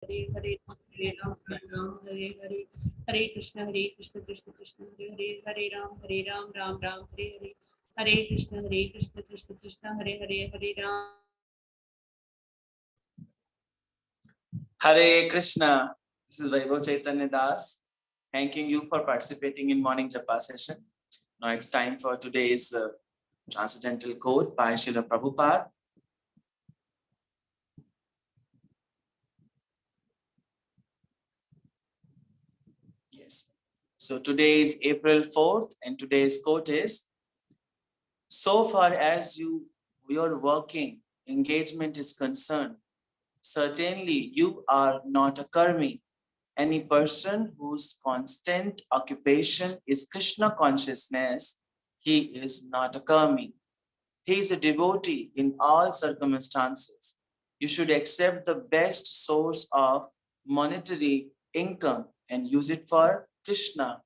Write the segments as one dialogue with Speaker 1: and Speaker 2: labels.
Speaker 1: Hare Hare Ram Ram Hare Hare, Hare Krishna Krishna Krishna Hare Hare, Hare Ram Ram Ram Hare Hare, Hare Krishna Krishna Krishna Hare Hare, Hare Ram.
Speaker 2: Hare Krishna. This is Vaibhav Chaitanya Das, thanking you for participating in morning japa session. Now it's time for today's transcendental quote by Srila Prabhupada. Yes. So today is April 4th and today's quote is, so far as your working engagement is concerned, certainly you are not a karmi. Any person whose constant occupation is Krishna consciousness, he is not a karmi. He is a devotee in all circumstances. You should accept the best source of monetary income and use it for Krishna.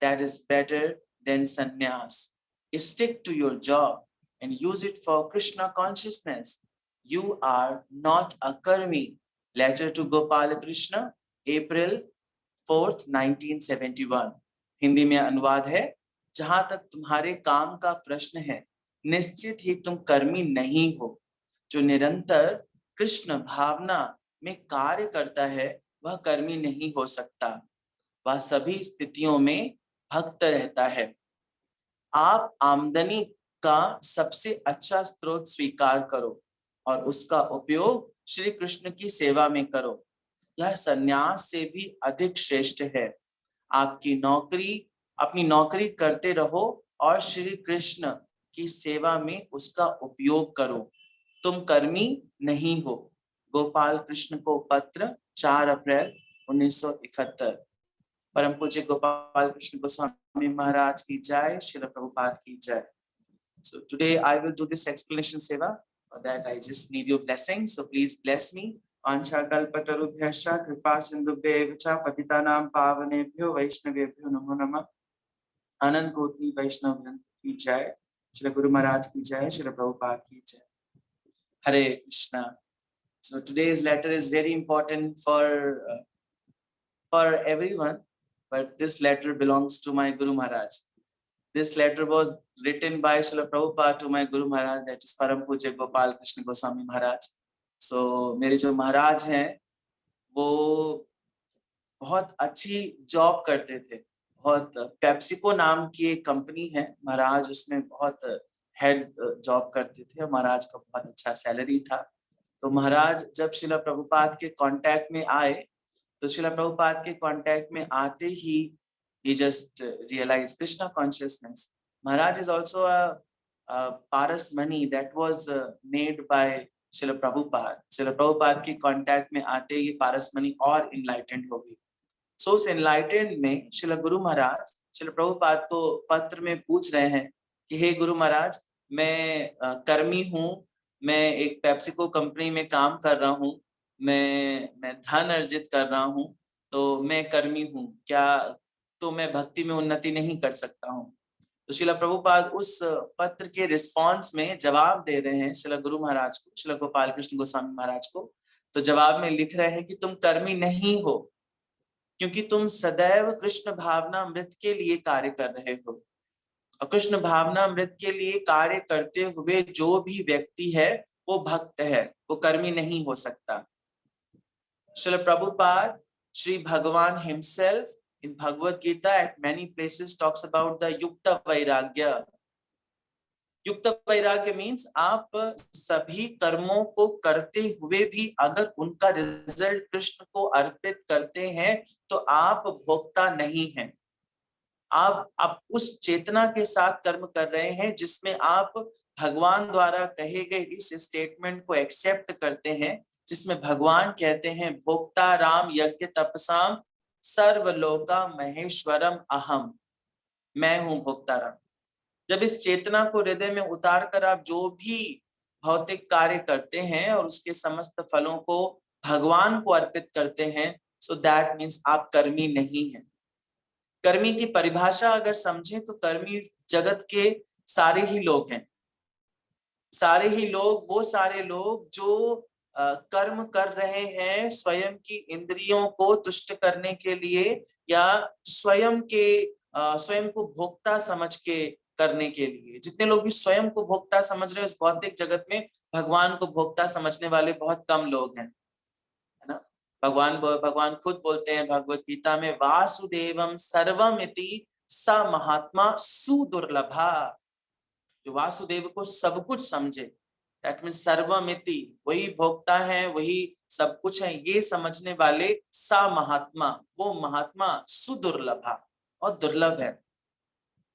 Speaker 2: That is better than sannyas. Stick to your job and use it for Krishna consciousness. You are not a karmi. Letter to Gopala Krishna, April 4th, 1971. Hindi में अनुवाद है, जहां तक तुम्हारे काम का प्रश्न है, निश्चित ही तुम कर्मी नहीं हो। जो निरंतर कृष्ण भावना में कार्य करता है वह कर्मी नहीं हो सकता। वह सभी स्थितियों में भक्त रहता है। आप आमदनी का सबसे अच्छा स्रोत स्वीकार करो और उसका उपयोग श्री कृष्ण की सेवा में करो। यह संन्यास से भी अधिक श्रेष्ठ है। अपनी नौकरी करते रहो और श्री कृष्ण की सेवा में उसका उपयोग करो। तुम कर्मी नहीं हो। गोपाल कृष्ण को पत्र 4 अप्रैल 1971। परम पूज्य गोपाल कृष्ण गोस्वामी महाराज की जय, श्रील प्रभुपाद की जय। So today I will do this explanation seva. For that I just need your blessing. So please bless me. Ansha kalpatarubhyascha kripa sindhubhyev cha patitanam pavanebhyo vaishnavebhyo namo namah. Anand Kotni Vaishnav Vrinda ki jai, Shri Guru Maharaj ki jai, Shri Prabhupada ki jai. Hare Krishna. So today's letter is very important for everyone, but this letter belongs to my Guru Maharaj. This letter was written by Srila Prabhupada to my Guru Maharaj, that is Param Pujya Gopal Krishna Goswami Maharaj. So मेरे जो महाराज हैं वो बहुत अच्छी job करते थे। बहुत PepsiCo नाम की एक कंपनी है, महाराज उसमें बहुत हेड जॉब करते थे और महाराज का बहुत अच्छा सैलरी था। तो महाराज जब श्रीला प्रभुपाद के कांटेक्ट में आए तो श्रीला प्रभुपाद के कांटेक्ट में आते ही he just realized Krishna consciousness. Maharaj is also a paras money that was made by Srila Prabhupada. Srila Prabhupada के कांटेक्ट में आते ही पारस मनी और enlightened हो गई। So उस enlightened में श्रीला गुरु महाराज श्रीला प्रभुपाद को पत्र में पूछ रहे हैं कि हे गुरु महाराज, मैं कर्मी हूँ, मैं एक पेप्सिको कंपनी में काम कर रहा हूँ, मैं धन अर्जित कर रहा हूँ, तो मैं कर्मी हूँ, क्या तो मैं भक्ति में उन्नति नहीं कर सकता हूँ। तो श्रीला प्रभुपाद उस पत्र के रिस्पांस में जवाब दे रहे हैं श्रीला गुरु महाराज को, श्रीला गोपाल कृष्ण गोस्वामी महाराज को। तो जवाब में लिख रहे हैं कि तुम कर्मी नहीं हो, क्योंकि तुम सदैव कृष्ण भावना अमृत के लिए कार्य कर रहे हो। और कृष्ण भावना अमृत के लिए कार्य करते हुए जो भी व्यक्ति है वो भक्त है, वो कर्मी नहीं हो सकता। श्रील प्रभुपाद, श्री भगवान himself in Bhagavad Gita at many places talks about the yukta vairagya. युक्त वैराग्य मीन्स आप सभी कर्मों को करते हुए भी अगर उनका रिजल्ट कृष्ण को अर्पित करते हैं तो आप भोक्ता नहीं हैं। आप उस चेतना के साथ कर्म कर रहे हैं जिसमें आप भगवान द्वारा कहे गए इस स्टेटमेंट को एक्सेप्ट करते हैं, जिसमें भगवान कहते हैं भोक्ता राम यज्ञ तपसाम सर्वलोका महेश्वरम अहम, मैं हूं भोक्ता राम। जब इस चेतना को हृदय में उतार कर आप जो भी भौतिक कार्य करते हैं और उसके समस्त फलों को भगवान को अर्पित करते हैं, सो दैट मीन्स आप कर्मी नहीं हैं। कर्मी की परिभाषा अगर समझें तो कर्मी जगत के सारे ही लोग हैं। सारे ही लोग, वो सारे लोग जो कर्म कर रहे हैं स्वयं की इंद्रियों को तुष्ट करने के लिए या स्वयं को भोक्ता समझ के करने के लिए। जितने लोग भी स्वयं को भोक्ता समझ रहे हैं इस भौतिक जगत में, भगवान को भोक्ता समझने वाले बहुत कम लोग हैं, है ना। भगवान खुद बोलते हैं भगवत गीता में, वासुदेवम सर्वमिति स महात्मा सुदुर्लभा। जो वासुदेव को सब कुछ समझे, दैट मीन्स सर्वमिति, वही भोक्ता है, वही सब कुछ है, ये समझने वाले सा महात्मा, वो महात्मा सुदुर्लभा, और दुर्लभ है।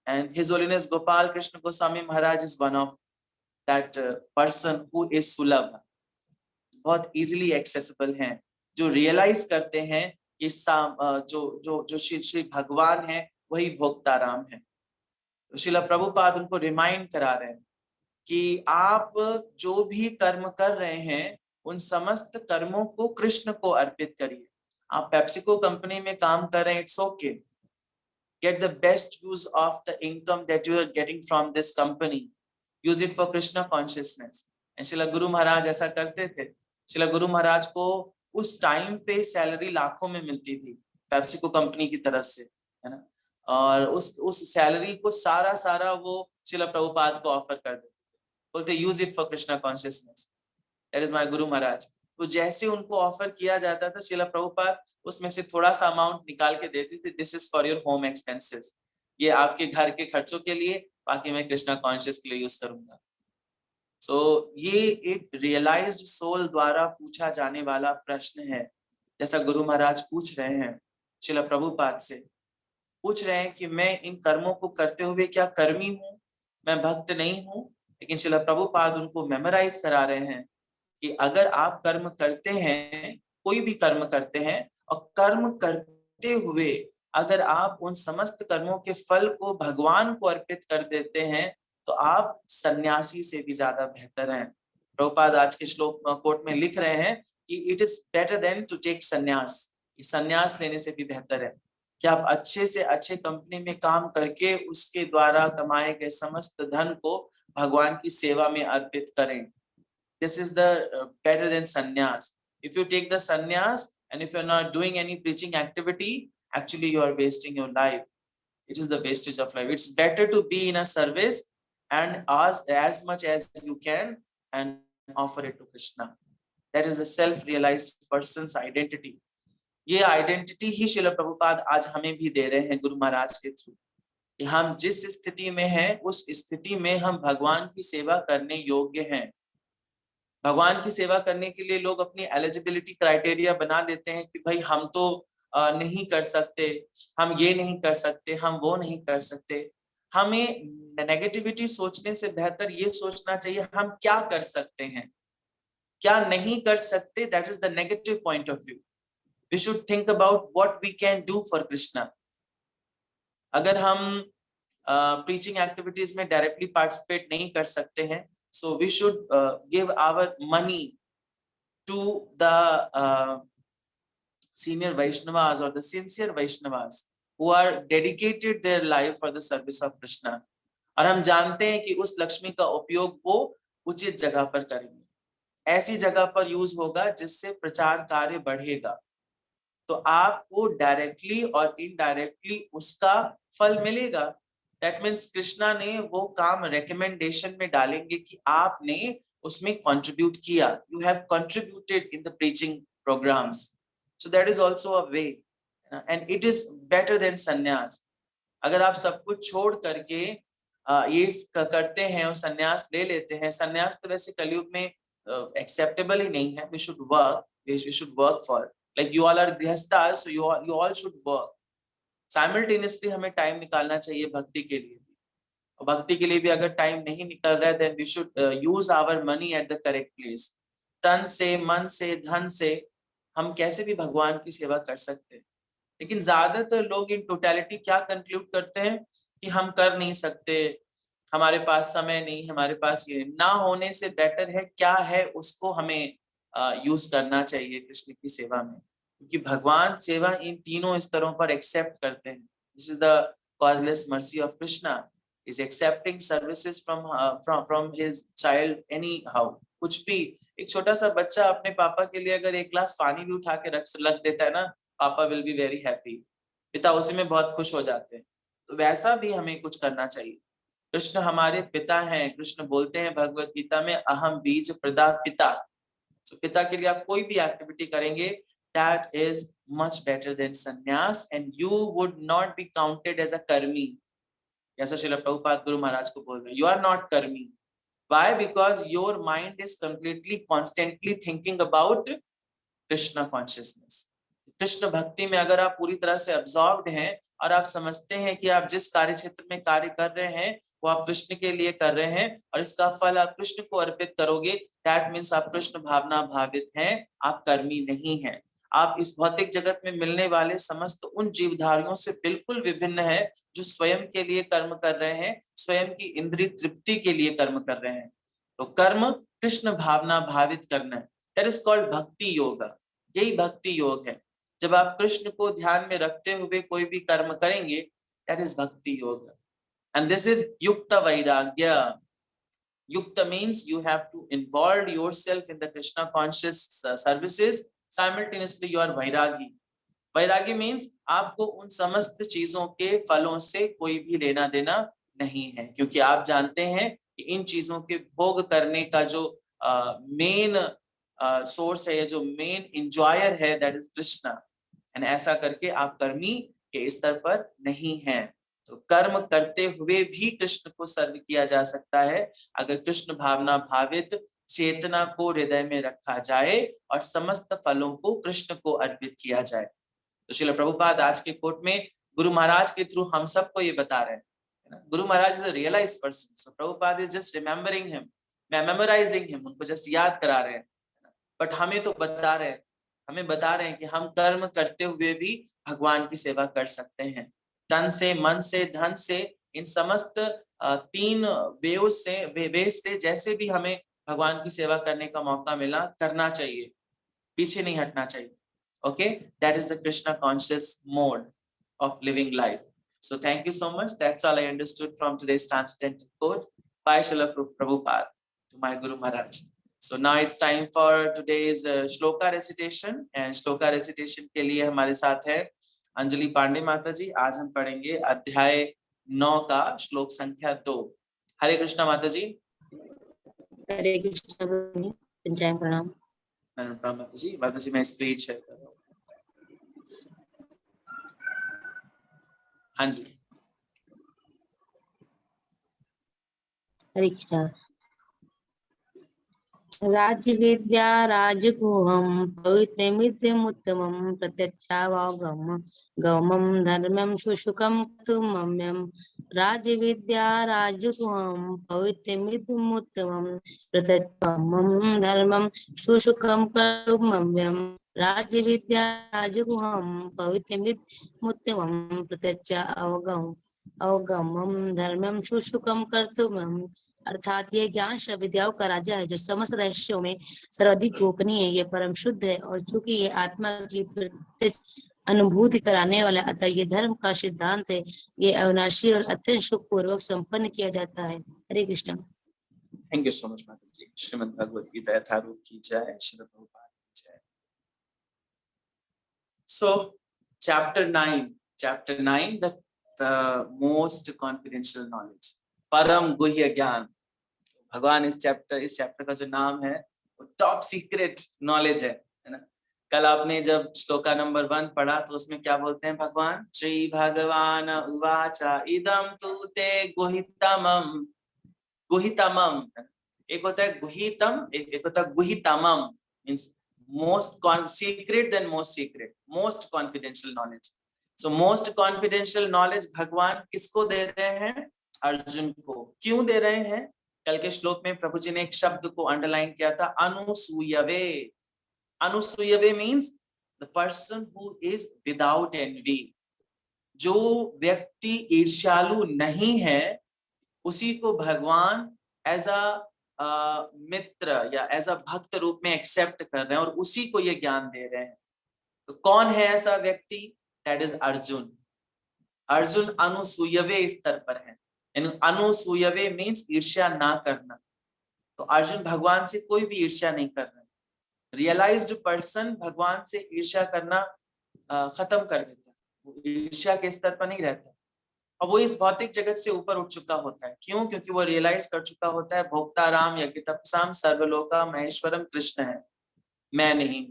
Speaker 2: And His Holiness Gopal Krishna Goswami Maharaj is one of that person who is सुलभ, बहुत easily accessible हैं, जो realize करते हैं कि जो श्री भगवान है वही भोक्ता राम है। तो श्रील प्रभुपाद उनको रिमाइंड करा रहे हैं कि आप जो भी कर्म कर रहे हैं उन समस्त कर्मों को कृष्ण को अर्पित करिए। आप पेप्सिको कंपनी में काम कर रहे हैं, it's okay, get the best use of the income that you are getting from this company, use it for Krishna consciousness। Srila Guru Maharaj ऐसा करते थे। श्रील गुरु महाराज को उस टाइम पे सैलरी लाखों में मिलती थी पेप्सिको कंपनी की तरफ से, है ना, और उस सैलरी को सारा वो श्रील प्रभुपाद को ऑफर कर देते थे, बोलते use it for Krishna consciousness, that is my Guru Maharaj. तो जैसे उनको ऑफर किया जाता था श्रील प्रभुपाद उसमें से थोड़ा सा अमाउंट निकाल के देते थे, this is for your home expenses, ये आपके घर के खर्चों के लिए, बाकी मैं कृष्णा कॉन्शियस के लिए यूज करूंगा। सो ये एक रियलाइज्ड सोल द्वारा पूछा जाने वाला प्रश्न है, जैसा गुरु महाराज पूछ रहे हैं श्रील प्रभुपाद से, पूछ रहे हैं कि मैं इन कर्मों को करते हुए क्या कर्मी हूँ, मैं भक्त नहीं हूँ। लेकिन श्रील प्रभुपाद उनको मेमोराइज करा रहे हैं कि अगर आप कर्म करते हैं, कोई भी कर्म करते हैं, और कर्म करते हुए अगर आप उन समस्त कर्मों के फल को भगवान को अर्पित कर देते हैं तो आप सन्यासी से भी ज्यादा बेहतर हैं। प्रभुपाद आज के श्लोक कोट में लिख रहे हैं कि it is better than to take संन्यास, संन्यास लेने से भी बेहतर है कि आप अच्छे से अच्छे कंपनी में काम करके उसके द्वारा कमाए गए समस्त धन को भगवान की सेवा में अर्पित करें। This is the better than sannyas. If you take the sannyas and if you're not doing any preaching activity, actually you are wasting your life. It is the wastage of life. It's better to be in a service and ask as much as you can and offer it to Krishna. That is the self-realized person's identity. ये identity ही श्रील प्रभुपाद आज हमें भी दे रहे हैं गुरु महाराज के through, कि हम जिस स्थिति में हैं उस स्थिति में हम भगवान की सेवा करने योग्य हैं। भगवान की सेवा करने के लिए लोग अपनी एलिजिबिलिटी क्राइटेरिया बना लेते हैं कि भाई हम तो नहीं कर सकते, हम ये नहीं कर सकते, हम वो नहीं कर सकते। हमें नेगेटिविटी सोचने से बेहतर ये सोचना चाहिए हम क्या कर सकते हैं, क्या नहीं कर सकते, that is the negative point of view. We should think about what we can do for Krishna. अगर हम प्रीचिंग एक्टिविटीज में डायरेक्टली पार्टिसिपेट नहीं कर सकते हैं, so we should give our money to the senior Vaishnavas or the sincere Vaishnavas who are dedicated their life for the service of Krishna। और हम जानते हैं कि उस लक्ष्मी का उपयोग वो उचित जगह पर करेंगे, ऐसी जगह पर यूज होगा जिससे प्रचार कार्य बढ़ेगा। तो आपको डायरेक्टली और इनडायरेक्टली उसका फल मिलेगा। दैट मीन्स कृष्णा ने वो काम रिकमेंडेशन में डालेंगे कि आपने उसमें कंट्रीब्यूट किया, you have contributed in the preaching programs, so that is also a way and it is better than संन्यास। अगर आप सब कुछ छोड़ करके ये करते हैं और संन्यास ले लेते हैं, संन्यास तो वैसे कलयुग में एक्सेप्टेबल ही नहीं है। We should work for, like you all are गृहस्थास, so you all should work. Simultaneously हमें टाइम निकालना चाहिए भक्ति के लिए भी, और भक्ति के लिए भी अगर टाइम नहीं निकल रहा है then we should use our money at the correct place. तन से, मन से, धन से हम कैसे भी भगवान की सेवा कर सकते हैं। लेकिन ज्यादातर लोग इन टोटलिटी क्या कंक्लूड करते हैं कि हम कर नहीं सकते, हमारे पास समय नहीं, हमारे पास ये ना होने से बेटर है क्या है उसको हमें यूज करना चाहिए कृष्ण की सेवा में, क्योंकि भगवान सेवा इन तीनों स्तरों पर एक्सेप्ट करते हैं। This is the causeless mercy of Krishna, is accepting services from his child any how, कुछ भी एक छोटा सा बच्चा अपने पापा के लिए अगर एक गिलास पानी भी उठा के रख देता है ना, पापा विल बी वेरी हैप्पी, पिता उसी में बहुत खुश हो जाते हैं। तो वैसा भी हमें कुछ करना चाहिए। कृष्ण हमारे पिता हैं। कृष्ण बोलते हैं भगवत गीता में, अहम बीज प्रदा पिता। तो पिता के लिए आप कोई भी एक्टिविटी करेंगे, that is much better than sannyas, and you would not be counted as a कर्मी। जैसा श्रील प्रभुपाद गुरु महाराज को बोल रहे हैं, you are not कर्मी। Why? Because your mind is completely constantly thinking about Krishna consciousness। Krishna भक्ति में अगर आप पूरी तरह से अब्सॉर्ब्ड हैं और आप समझते हैं कि आप जिस कार्य क्षेत्र में कार्य कर रहे हैं वो आप कृष्ण के लिए कर रहे हैं और इसका फल आप कृष्ण को अर्पित करोगे, दैट मीन्स आप कृष्ण भावना भावित हैं, आप कर्मी नहीं हैं। आप इस भौतिक जगत में मिलने वाले समस्त उन जीवधारियों से बिल्कुल विभिन्न है जो स्वयं के लिए कर्म कर रहे हैं, स्वयं की इंद्रिय तृप्ति के लिए कर्म कर रहे हैं। तो कर्म कृष्ण भावना भावित करना है, दैट इज कॉल्ड भक्ति योग। यही भक्ति योग है। जब आप कृष्ण को ध्यान में रखते हुए कोई भी कर्म करेंगे, दैट इज भक्ति योग। एंड दिस इज युक्त वैराग्य। युक्त means you have to involve yourself in the Krishna conscious services, simultaneously you are vairagi। Vairagi means आपको उन समस्त चीजों के फलों से कोई भी लेना देना नहीं है, क्योंकि आप जानते हैं कि इन चीजों के भोग करने का जो मेन सोर्स है, जो मेन इंजॉयर है, दैट इज कृष्णा। एंड ऐसा करके आप कर्मी के स्तर पर नहीं हैं। तो कर्म करते हुए भी कृष्ण को सर्व किया जा सकता है अगर कृष्ण भावना भावित चेतना को हृदय में रखा जाए और समस्त फलों को कृष्ण को अर्पित किया जाए। तो श्रील प्रभुपाद आज के कोट में गुरु महाराज के थ्रू हम सबको ये बता रहे हैं। Guru Maharaj is a realized person, so Prabhupada is just remembering him, memorizing him, उनको जस्ट याद करा रहे हैं। बट हमें तो बता रहे हैं, हमें बता रहे हैं कि हम कर्म करते हुए भी भगवान की सेवा कर सकते हैं, तन से, मन से, धन से, इन समस्त तीन वेज से जैसे भी हमें भगवान की सेवा करने का मौका मिला करना चाहिए, पीछे नहीं हटना चाहिए। Okay, that is the Krishna conscious mode of living life. So thank you so much. That's all I understood from today's transcendental quote by Srila Prabhupada to my Guru Maharaj. So now it's time for today's shloka recitation, and shloka recitation के लिए हमारे साथ है अंजलि पांडे माता जी। आज हम पढ़ेंगे अध्याय 9 का श्लोक संख्या 2। हरे कृष्णा माता जी।
Speaker 3: हरे कृष्ण पंचायत प्रणाम।
Speaker 2: माता जी मैं स्क्रीन शेयर कर रहा हूँ। हाँ जी।
Speaker 3: हरे कृष्ण। राज्य विद्या राजगुहम पवित्रमिदम् उत्तमं प्रत्यक्षावगम गौमं धर्मं शुशुकं तुमम्यं। राज्य विद्या राजगुहम पवित्रमिदम् उत्तमं प्रत्यक्षावगम धर्मं शुशुकं तुमम्यं। राज्य विद्या राजगुहम पवित्रमिदम् उत्तमं प्रत्यक्षावगमं धर्मं शुशुकं कर्तुमं। अर्थात ये ज्ञान सब विद्याओं का राजा है जो समस्त रहस्यों में सर्वाधिक गोपनीय है, ये परम शुद्ध है और चूंकि ये आत्मा की प्रत्यक्ष अनुभूति कराने वाला, अतः ये धर्म का सिद्धांत है। ये अविनाशी और अत्यंत सुख पूर्वक संपन्न किया जाता है। Hare Krishna.
Speaker 2: Thank you so much माता जी। श्रीमद् भगवद गीता यथारूप की जय, श्री प्रभुपाद की जय। So chapter 9, the most confidential knowledge, परम गुह्य ज्ञान। भगवान इस चैप्टर का जो नाम है वो टॉप सीक्रेट नॉलेज है ना। कल आपने जब श्लोका नंबर 1 पढ़ा तो उसमें क्या बोलते हैं भगवान? श्री भगवान उवाचा इदम तु ते गुहितमम। गुहितमम एक होता है गुहितम, एक होता है गुहितमम, means most secret then most secret, most confidential knowledge. So most confidential knowledge भगवान किसको दे रहे हैं? अर्जुन को। क्यों दे रहे हैं? कल के श्लोक में प्रभु जी ने एक शब्द को अंडरलाइन किया था, अनुसूयवे। अनुसूयवे means the person who is without envy. जो व्यक्ति ईर्ष्यालु नहीं है उसी को भगवान एज अ मित्र या एज अ भक्त रूप में एक्सेप्ट कर रहे हैं और उसी को ये ज्ञान दे रहे हैं। तो कौन है ऐसा व्यक्ति? That is Arjun. अर्जुन अनुसूयवे स्तर पर है। अनुसूयवे मीन्स ईर्ष्या ना करना। तो तो अर्जुन भगवान से कोई भी ईर्ष्या नहीं कर रहे। रियलाइज्ड पर्सन भगवान से ईर्ष्या करना खत्म कर देता है, वो ईर्ष्या के स्तर पर नहीं रहता और वो इस भौतिक जगत से ऊपर उठ चुका होता है। क्यों? क्योंकि वो रियलाइज कर चुका होता है भोक्ता राम यज्ञ तपसाम सर्वलोका महेश्वरम कृष्ण है, मैं नहीं।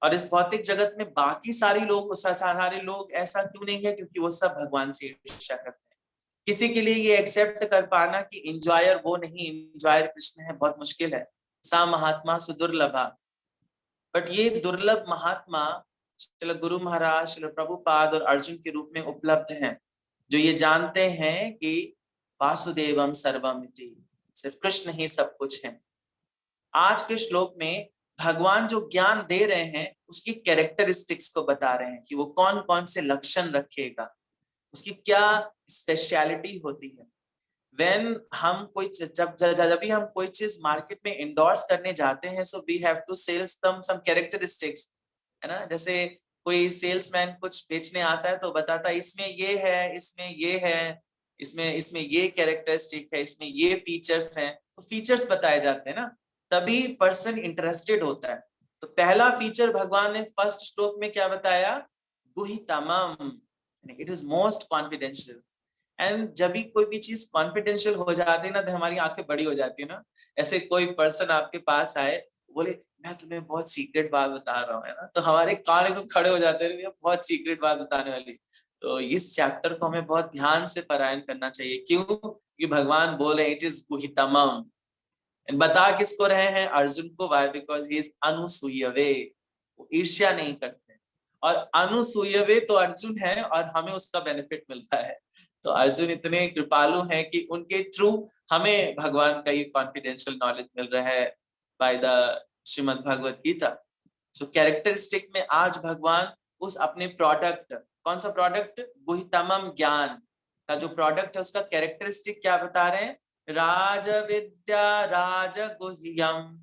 Speaker 2: और इस भौतिक जगत में बाकी सारे लोग ऐसा क्यों नहीं है? क्योंकि वो सब भगवान से ईर्ष्या करते हैं। किसी के लिए ये एक्सेप्ट कर पाना कि इंजॉयर वो नहीं, इंजॉयर कृष्ण है, बहुत मुश्किल है। सा महात्मा सुदुर्लभा। बट ये दुर्लभ महात्मा श्रील गुरु महाराज, श्रील प्रभुपाद और अर्जुन के रूप में उपलब्ध हैं, जो ये जानते हैं कि वासुदेवम सर्वमिति, सिर्फ कृष्ण ही सब कुछ है। आज के श्लोक में भगवान जो ज्ञान दे रहे हैं उसकी कैरेक्टरिस्टिक्स को बता रहे हैं कि वो कौन कौन से लक्षण रखेगा, उसकी क्या स्पेशलिटी होती है। When हम कोई जब भी हम कोई चीज मार्केट में इंडोर्स करने जाते हैं, so we have to sales them some characteristics, है ना। जैसे कोई सेल्समैन कुछ बेचने आता है तो बताता है इसमें ये है, इसमें ये है, इसमें ये कैरेक्टरिस्टिक है, इसमें ये फीचर्स हैं, तो फीचर्स बताए जाते हैं ना, तभी पर्सन इंटरेस्टेड होता है। तो पहला फीचर भगवान ने फर्स्ट श्लोक में क्या बताया? गुहितमम, it is most confidential. And जब भी कोई भी चीज कॉन्फिडेंशियल हो जाती है ना तो हमारी आंखें बड़ी हो जाती है ना। ऐसे कोई पर्सन आपके पास आए, बोले मैं तुम्हें बहुत सीक्रेट बात बता रहा हूँ, है ना, तो हमारे कान एकदम खड़े हो जाते हैं, बहुत सीक्रेट बात बताने वाली। तो इस चैप्टर को हमें बहुत ध्यान से पारायण करना चाहिए। क्यों? कि भगवान बोले इट इज गुहितमम। बता किसको रहे हैं? अर्जुन को। वाई? बिकॉज ही इज अनुसूयवे, वो ईर्ष्या नहीं करते। और अनुसूयवे तो अर्जुन है और हमें उसका बेनिफिट मिलता है। तो अर्जुन इतने कृपालु हैं कि उनके थ्रू हमें भगवान का ये कॉन्फिडेंशियल नॉलेज मिल रहा है by the Shrimad Bhagavad Gita. So characteristic में आज भगवान उस अपने प्रोडक्ट, कौन सा प्रोडक्ट? गुहितमम ज्ञान का जो प्रोडक्ट है उसका कैरेक्टरिस्टिक क्या बता रहे हैं? राज विद्या राजगुह्यम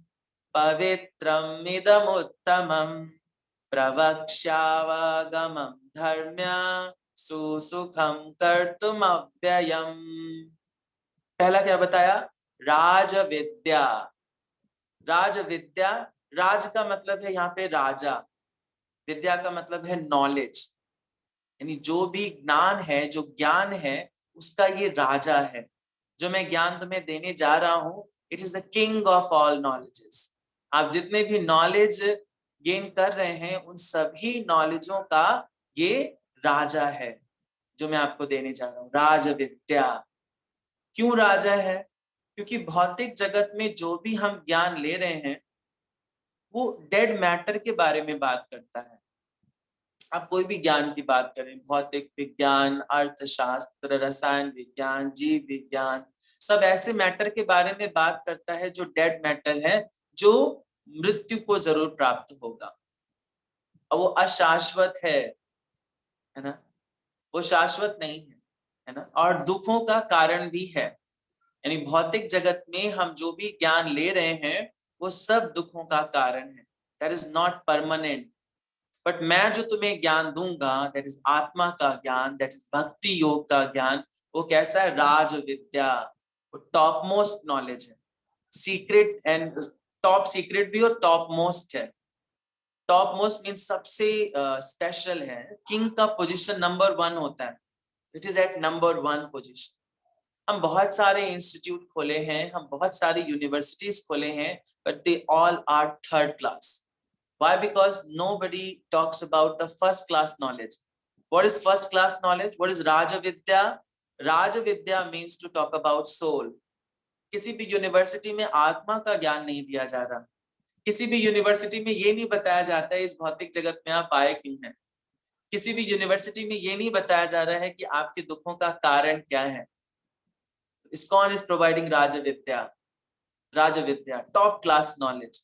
Speaker 2: पवित्रम इदमुत्तमम प्रवक्ष्यावगमं धर्म्य सुसुखम कर्तुम अव्ययम। पहला क्या बताया? राज विद्या। राज विद्या, राज का मतलब है यहाँ पे राजा, विद्या का मतलब है नॉलेज, यानी जो भी ज्ञान है, जो ज्ञान है उसका ये राजा है। जो मैं ज्ञान तुम्हें देने जा रहा हूं, it is the king of all knowledges. आप जितने भी नॉलेज गेन कर रहे हैं उन सभी नॉलेजों का ये राजा है जो मैं आपको देने जा रहा हूँ, राज विद्या। क्यों राजा है? क्योंकि भौतिक जगत में जो भी हम ज्ञान ले रहे हैं वो डेड मैटर के बारे में बात करता है। आप कोई भी ज्ञान की बात करें, भौतिक विज्ञान, अर्थशास्त्र, रसायन विज्ञान, जीव विज्ञान, सब ऐसे मैटर के बारे में बात करता है जो डेड मैटर है, जो मृत्यु को जरूर प्राप्त होगा और वो अशाश्वत है ना, वो शाश्वत नहीं है ना, और दुखों का कारण भी है। यानी भौतिक जगत में हम जो भी ज्ञान ले रहे हैं वो सब दुखों का कारण है। That is not permanent. But मैं जो तुम्हें ज्ञान दूंगा, दैट इज आत्मा का ज्ञान, दैट इज भक्ति योग का ज्ञान। वो कैसा है? राज विद्या, वो टॉप मोस्ट नॉलेज है, सीक्रेट एंड टॉप सीक्रेट भी और टॉप मोस्ट है। टॉप मोस्ट मीन सबसे स्पेशल है। किंग का पोजीशन नंबर 1 होता है, it is at number 1 position. हम बहुत सारे इंस्टीट्यूट खोले हैं, हम बहुत सारी यूनिवर्सिटीज खोले हैं, but they all are third class. Why? Because nobody talks about the first class knowledge. What is first class knowledge? What is Raja Vidya? Raja Vidya means to talk about soul. किसी भी university में आत्मा का ज्ञान नहीं दिया जा रहा। किसी भी यूनिवर्सिटी में ये नहीं बताया जाता है इस भौतिक जगत में आप आए क्यों हैं। किसी भी यूनिवर्सिटी में ये नहीं बताया जा रहा है कि आपके दुखों का कारण क्या है। ISKCON is providing Raja Vidya. Raja Vidya, top class knowledge.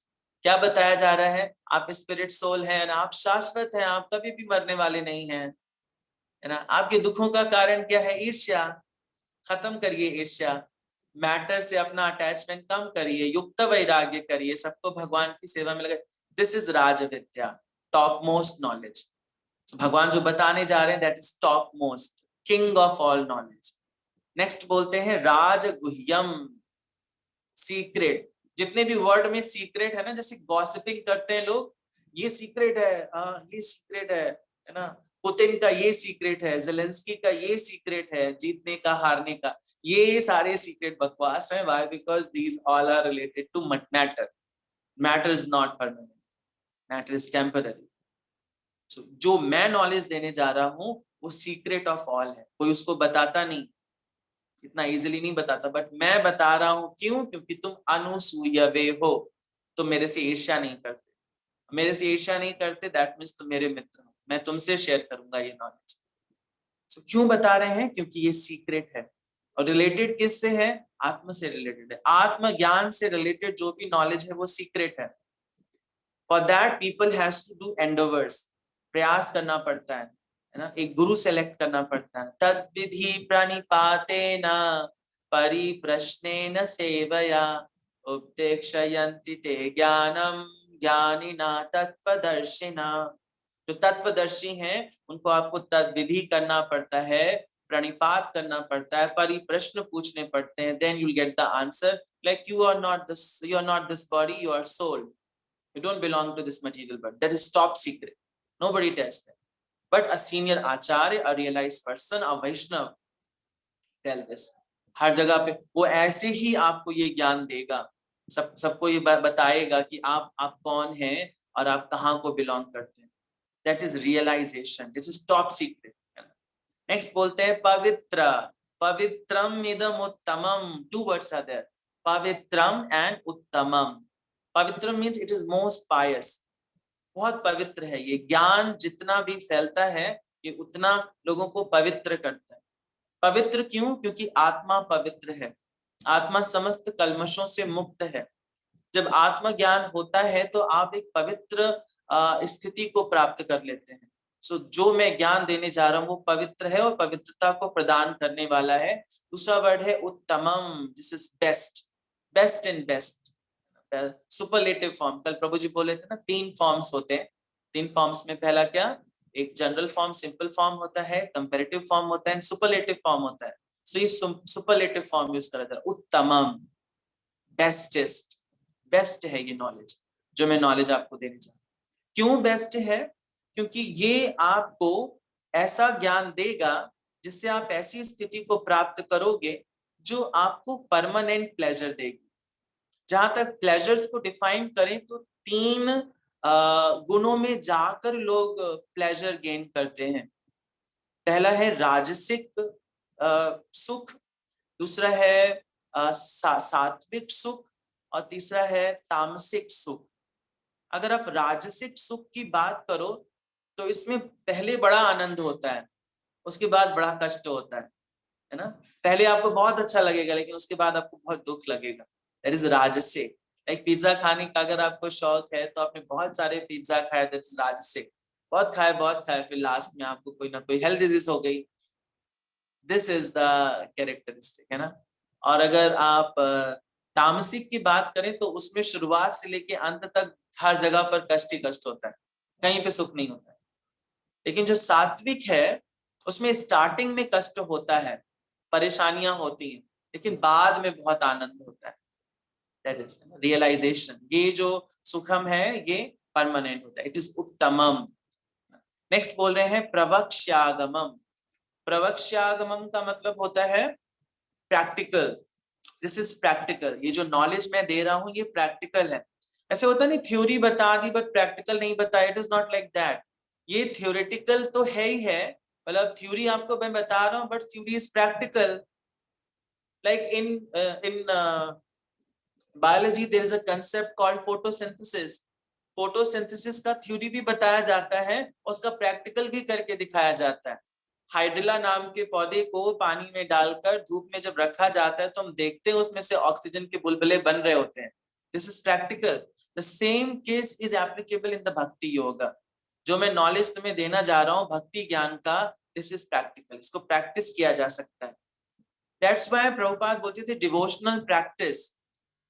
Speaker 2: क्या बताया जा रहा है? आप स्पिरिट सोल हैं, आप शाश्वत हैं, आप कभी भी मरने वाले नहीं हैं, है ना। आपके दुखों का कारण क्या है? ईर्ष्या। खत्म करिए ईर्ष्या, मैटर से अपना अटैचमेंट कम करिए, युक्त वैराग्य करिए, सबको भगवान की सेवा में लगे। This is Raj Vidya, top most knowledge. भगवान जो बताने जा रहे हैं that is top most, king of all knowledge. Next बोलते हैं राज गुह्यम, सीक्रेट, जितने भी वर्ड में सीक्रेट है ना, जैसे गॉसिपिंग करते हैं लोग, ये सीक्रेट है, ये सीक्रेट है ना, पुतिन का ये सीक्रेट है, जेलेंस्की का ये सीक्रेट है, जीतने का हारने का, ये सारे सीक्रेट बकवास है। Why? Because these all are related to matter. Matter is not permanent, matter is temporary. जो मैं नॉलेज देने जा रहा हूं वो सीक्रेट ऑफ ऑल है, कोई उसको बताता नहीं, इतना इजीली नहीं बताता, बट मैं बता रहा हूं। क्यों? क्योंकि तुम अनुसूयवे हो, तुम मेरे से ईर्ष्या नहीं करते, मेरे से ईर्ष्या नहीं करते, दैट मीन्स तुम मेरे मित्र हो, मैं तुमसे शेयर करूंगा ये नॉलेज। क्यों बता रहे हैं? क्योंकि ये सीक्रेट है। और रिलेटेड किससे है? आत्मा से रिलेटेड है। आत्म ज्ञान से रिलेटेड जो भी नॉलेज है वो सीक्रेट है। For that people has to do endeavours, प्रयास करना पड़ता है ना, एक गुरु सेलेक्ट करना पड़ता है। तद विधि प्रणिपातेन परिप्रश्नेन सेवया उपदेक्षयन्ति ते ज्ञानम ज्ञानिना तत्वदर्शिना। जो तत्वदर्शी हैं उनको आपको तद विधि करना पड़ता है, प्रणिपात करना पड़ता है, परिप्रश्न पूछने पड़ते हैं, then you will get the answer. Like you are not this body, you are soul, you don't belong to this material body. That is top secret, nobody tells that, but a senior acharya, a realized person, a vaishnav tell this। हर जगह पे वो ऐसे ही आपको ये ज्ञान देगा, सबको ये बताएगा कि आप कौन हैं और आप कहाँ को बिलोंग करते हैं। that is realization, this is top secret। Next बोलते हैं पवित्र, पवित्रम इदम उत्तमम, टू वर्ड्स आर देयर, पवित्रम एंड उत्तमम। पवित्र means it is most pious, बहुत पवित्र है ये ज्ञान। जितना भी फैलता है ये उतना लोगों को पवित्र करता है। पवित्र क्यों? क्योंकि आत्मा पवित्र है, आत्मा समस्त कल्मशों से मुक्त है। जब आत्म ज्ञान होता है तो आप एक पवित्र स्थिति को प्राप्त कर लेते हैं। सो जो मैं ज्ञान देने जा रहा हूँ वो पवित्र है और पवित्रता को प्रदान करने वाला है। दूसरा वर्ड है उत्तमम, this is best, best in best, superlative form. कल प्रभु जी बोले थे ना 3 फॉर्म्स होते हैं। 3 फॉर्म्स में पहला क्या? एक जनरल फॉर्म, सिंपल फॉर्म होता है, कंपैरेटिव फॉर्म होता है, सुपरलेटिव फॉर्म होता है। सो ये सुपरलेटिव फॉर्म यूज करा था, उत्तमम, बेस्टेस्ट, बेस्ट है ये नॉलेज जो मैं नॉलेज आपको देने जा रहा हूँ। क्यों बेस्ट है? क्योंकि ये आपको ऐसा ज्ञान देगा जिससे आप ऐसी स्थिति को प्राप्त करोगे जो आपको परमानेंट प्लेजर देगी। जहां तक प्लेजर्स को डिफाइन करें तो 3 गुणों में जाकर लोग प्लेजर गेन करते हैं। पहला है राजसिक सुख, दूसरा है सात्विक सुख और तीसरा है तामसिक सुख। अगर आप राजसिक सुख की बात करो तो इसमें पहले बड़ा आनंद होता है, उसके बाद बड़ा कष्ट होता है ना। पहले आपको बहुत अच्छा लगेगा लेकिन उसके बाद आपको बहुत दुख लगेगा। दैट इज राजसिक। एक पिज्जा खाने का अगर आपको शौक है तो आपने बहुत सारे पिज्जा खाए, दैट इज राजसिक। बहुत खाए, फिर लास्ट में आपको कोई ना कोई हेल्थ डिजीज हो गई। दिस इज द कैरेक्टरिस्टिक, है ना। और अगर आप तामसिक की बात करें तो उसमें शुरुआत से लेके अंत तक हर जगह पर कष्ट ही कष्ट होता है, कहीं पे सुख नहीं होता है। लेकिन जो सात्विक है उसमें स्टार्टिंग में कष्ट होता है, परेशानियां होती हैं, लेकिन बाद में बहुत आनंद होता है। That is realization. ये जो सुखम है ये परमानेंट होता है, इट इज उत्तमम। नेक्स्ट बोल रहे हैं प्रवक्ष्यागमम। प्रवक्ष्यागमम का मतलब होता है प्रैक्टिकल। This is practical. ये जो नॉलेज मैं दे रहा हूँ ये प्रैक्टिकल है। ऐसे होता नहीं थ्योरी बता दी बट प्रैक्टिकल नहीं बताया, it is not like that. ये थ्योरेटिकल तो है ही है, मतलब थ्योरी आपको मैं बता रहा हूँ but theory is practical. Like in biology there is a concept called photosynthesis. Photosynthesis का थ्योरी भी बताया जाता है, उसका प्रैक्टिकल भी करके दिखाया जाता है। हाइड्रिला नाम के पौधे को पानी में डालकर धूप में जब रखा जाता है तो हम देखते हैं उसमें से ऑक्सीजन के बुलबुले बन रहे होते हैं। This is practical. The same case is applicable in the भक्ति योगा। जो मैं नॉलेज तुम्हें देना जा रहा हूँ भक्ति ज्ञान का, दिस इज प्रैक्टिकल। इसको प्रैक्टिस किया जा सकता है। दैट्स व्हाई प्रभुपाद बोलते थे डिवोशनल प्रैक्टिस।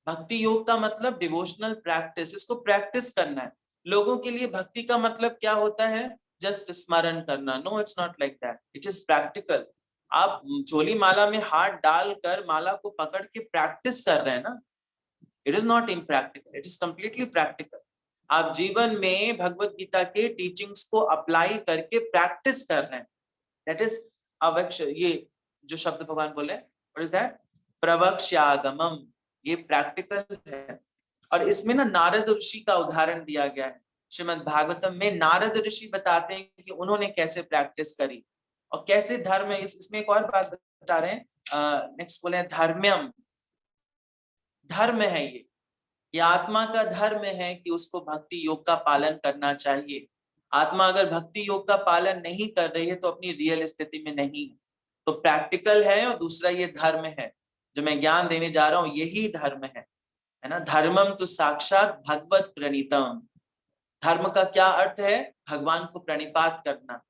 Speaker 2: भक्ति योग का मतलब डिवोशनल प्रैक्टिस, इसको प्रैक्टिस करना है। लोगों के लिए भक्ति का मतलब क्या होता है? जस्ट स्मरण करना। No, it's not like that, it is practical. आप झोली माला में हाथ डालकर माला को पकड़ के प्रैक्टिस कर रहे हैं ना, it is not impractical, it is completely practical. आप जीवन में भगवत गीता के टीचिंग्स को अप्लाई करके प्रैक्टिस कर रहे हैं, दैट इज अवक्ष। ये जो शब्द भगवान बोले, व्हाट इज दैट? प्रवक्ष्यागमम, ये प्रैक्टिकल है। और इसमें ना नारद ऋषि का उदाहरण दिया गया है श्रीमद् भागवतम में। नारद ऋषि बताते हैं कि उन्होंने कैसे प्रैक्टिस करी और कैसे धर्म। इसमें एक और बात बता रहे हैं, नेक्स्ट बोले धर्म्यम, धर्म है ये आत्मा का धर्म है कि उसको भक्ति योग का पालन करना चाहिए। आत्मा अगर भक्ति योग का पालन नहीं कर रही है तो अपनी रियल स्थिति में नहीं है। तो प्रैक्टिकल है और दूसरा ये धर्म है जो मैं ज्ञान देने जा रहा हूं, यही धर्म है ना। धर्मम तो साक्षात भगवत प्रणीतम। धर्म का क्या अर्थ है? भगवान को प्रणिपात करना,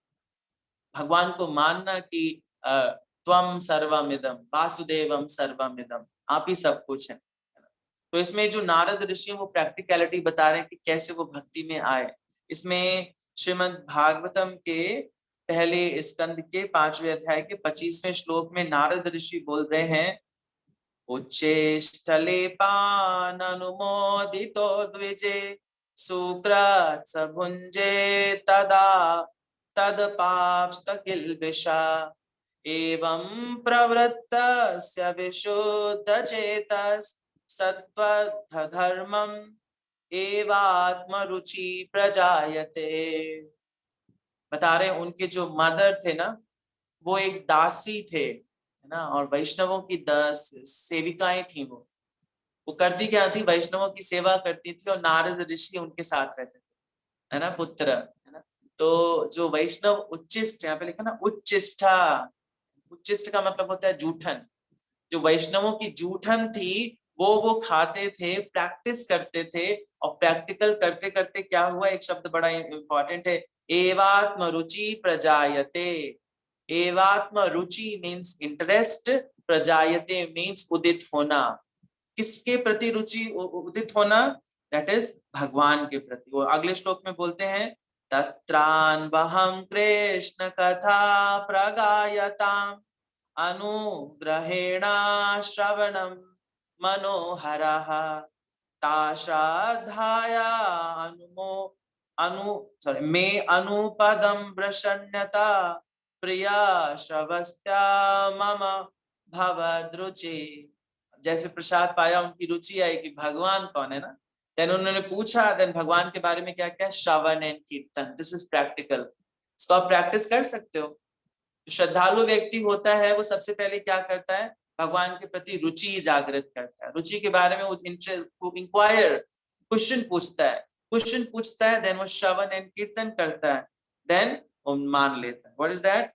Speaker 2: भगवान को मानना कि त्वम सर्वमिदम वासुदेवम सर्वमिदम, आप ही सब कुछ है। तो इसमें जो नारद ऋषि वो प्रैक्टिकलिटी बता रहे हैं कि कैसे वो भक्ति में आए। इसमें श्रीमद् भागवतम के पहले स्कंद के 5वें अध्याय के 25वें श्लोक में नारद ऋषि बोल रहे हैं, उच्चेष्टलेपान अनुमोदितो द्विजे सुकृत स भुंजे तदा तदपाप्स्तकिल्बिषा एवं प्रवृत्तस्य विशुद्ध चेतस सत्वधर्मम एवात्मरुचि प्रजायते। बता रहे उनके जो मदर थे ना, वो एक दासी थे, है ना, और वैष्णवों की 10 सेविकाएं थी। वो करती क्या थी? वैष्णवों की सेवा करती थी और नारद ऋषि उनके साथ रहते थे, है ना, पुत्र, है ना। तो जो वैष्णव उच्चिष्ट, यहाँ पे लिखा ना उच्चिष्टा, उच्चिष्ट का मतलब होता है जूठन। जो वैष्णवों की जूठन थी वो खाते थे, प्रैक्टिस करते थे। और प्रैक्टिकल करते करते क्या हुआ, एक शब्द बड़ा इंपॉर्टेंट है, एवात्म रुचि प्रजायते। एवात्म रुचि मीन्स इंटरेस्ट, प्रजायते मीन्स उदित होना। किसके प्रति रुचि उदित होना? दैट इज भगवान के प्रति। वो अगले श्लोक में बोलते हैं, तत्रान्वहं कृष्ण कथा प्रगायताम् अनुग्रहेण श्रवणं मनोहरः ता श्रद्धाया मे अनुपदं प्रसन्नता प्रिया श्रवस्त्या मम भवद्रुचि। जैसे प्रसाद पाया उनकी रुचि आई कि भगवान कौन है ना। देन उन्होंने पूछा, देन भगवान के बारे में क्या क्या? श्रवण एंड कीर्तन। दिस इज प्रैक्टिकल, इसको आप प्रैक्टिस कर सकते हो। श्रद्धालु व्यक्ति होता है वो सबसे पहले क्या करता है? भगवान के प्रति रुचि जागृत करता है। रुचि के बारे में वो इंक्वायर, क्वेश्चन पूछता है, देन वो श्रवण एंड कीर्तन करता है, देन वो मान लेता है। What is that?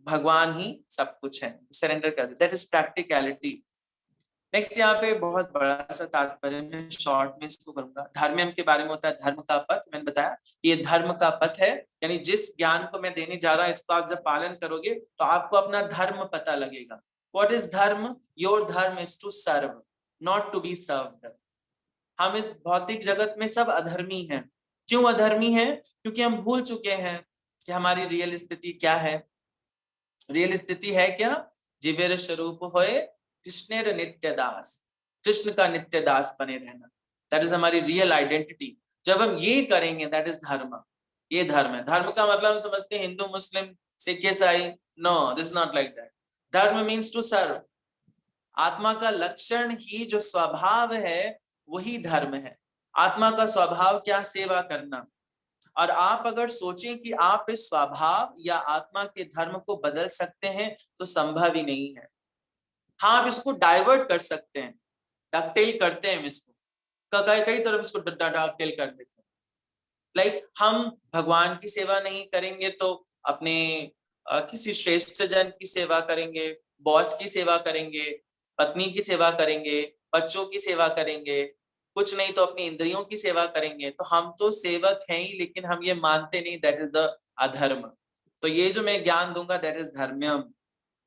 Speaker 2: भगवान ही सब कुछ है, सरेंडर कर देता है। That is practicality. नेक्स्ट यहाँ पे बहुत बड़ा सा तात्पर्य, मैं शॉर्ट में इसको करूंगा। धर्म के बारे में होता है धर्म का पथ। मैंने बताया ये धर्म का पथ है, यानी जिस ज्ञान को मैं देने जा रहा हूं इसको आप जब पालन करोगे तो आपको अपना धर्म पता लगेगा। What is dharma? Your dharma is to serve, not to be served. हम इस भौतिक जगत में सब अधर्मी हैं। क्यों अधर्मी हैं? क्योंकि हम भूल चुके हैं कि हमारी रियल स्थिति क्या है। रियल स्थिति है क्या? जीवेर स्वरूप होए कृष्णेर नित्य दास, कृष्ण का नित्य दास बने रहना। दैट इज हमारी रियल आइडेंटिटी। जब हम ये करेंगे दैट इज धर्म। ये धर्म है। धर्म का मतलब हम समझते हैं हिंदू, मुस्लिम, सिख, ईसाई। No, this not like that. Dharma means to serve. आत्मा का लक्षण ही जो स्वभाव है वही धर्म है। आत्मा का स्वभाव क्या? सेवा करना। और आप अगर सोचें कि आप इस स्वभाव या आत्मा के धर्म को बदल सकते हैं तो संभव ही नहीं है। हाँ, आप इसको डाइवर्ट कर सकते हैं, डकटेल करते हैं इसको, कई तरफ इसको डकटेल कर देते हैं। लाइक हम भगवान की सेवा नहीं करेंगे तो अपने किसी श्रेष्ठ जन की सेवा करेंगे, बॉस की सेवा करेंगे, पत्नी की सेवा करेंगे, बच्चों की सेवा करेंगे, कुछ नहीं तो अपनी इंद्रियों की सेवा करेंगे। तो हम तो सेवक हैं ही, लेकिन हम ये मानते नहीं, दैट इज द अधर्म। तो ये जो मैं ज्ञान दूंगा दैट इज धर्म्यम।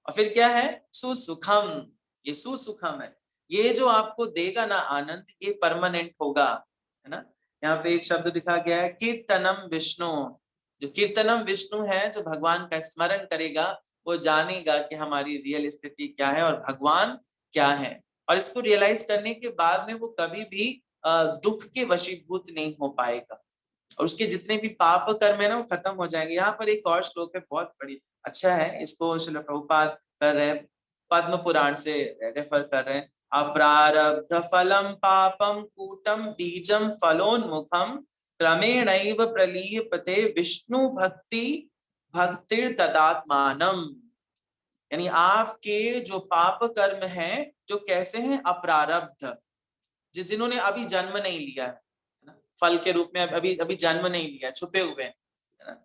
Speaker 2: और फिर क्या है? सुसुखम। ये सुसुखम है, ये जो आपको देगा ना आनंद, ये परमानेंट होगा, है ना। यहाँ पे एक शब्द लिखा गया है कीर्तनम विष्णु। जो कीर्तनम विष्णु है, जो भगवान का स्मरण करेगा वो जानेगा कि हमारी रियल स्थिति क्या है और भगवान क्या है। और इसको रियलाइज करने के बाद में वो कभी भी दुख के वशीभूत नहीं हो पाएगा, और उसके जितने भी पाप कर्म है ना वो खत्म हो जाएंगे। यहाँ पर एक और श्लोक है, बहुत बड़ी अच्छा है, इसको श्रील प्रभुपाद कर रहे हैं, पद्म पुराण से रेफर कर रहे हैं। अप्रारब्ध फलम पापम कूटम बीजम फलोन्मुखम क्रमेणैव प्रलीयते विष्णु भक्ति भक्तिर तदात्मानम। यानी आपके जो पाप कर्म हैं जो कैसे हैं, अप्रारब्ध, जिन्होंने अभी जन्म नहीं लिया है ना, फल के रूप में अभी अभी जन्म नहीं लिया, छुपे हुए हैं, है ना,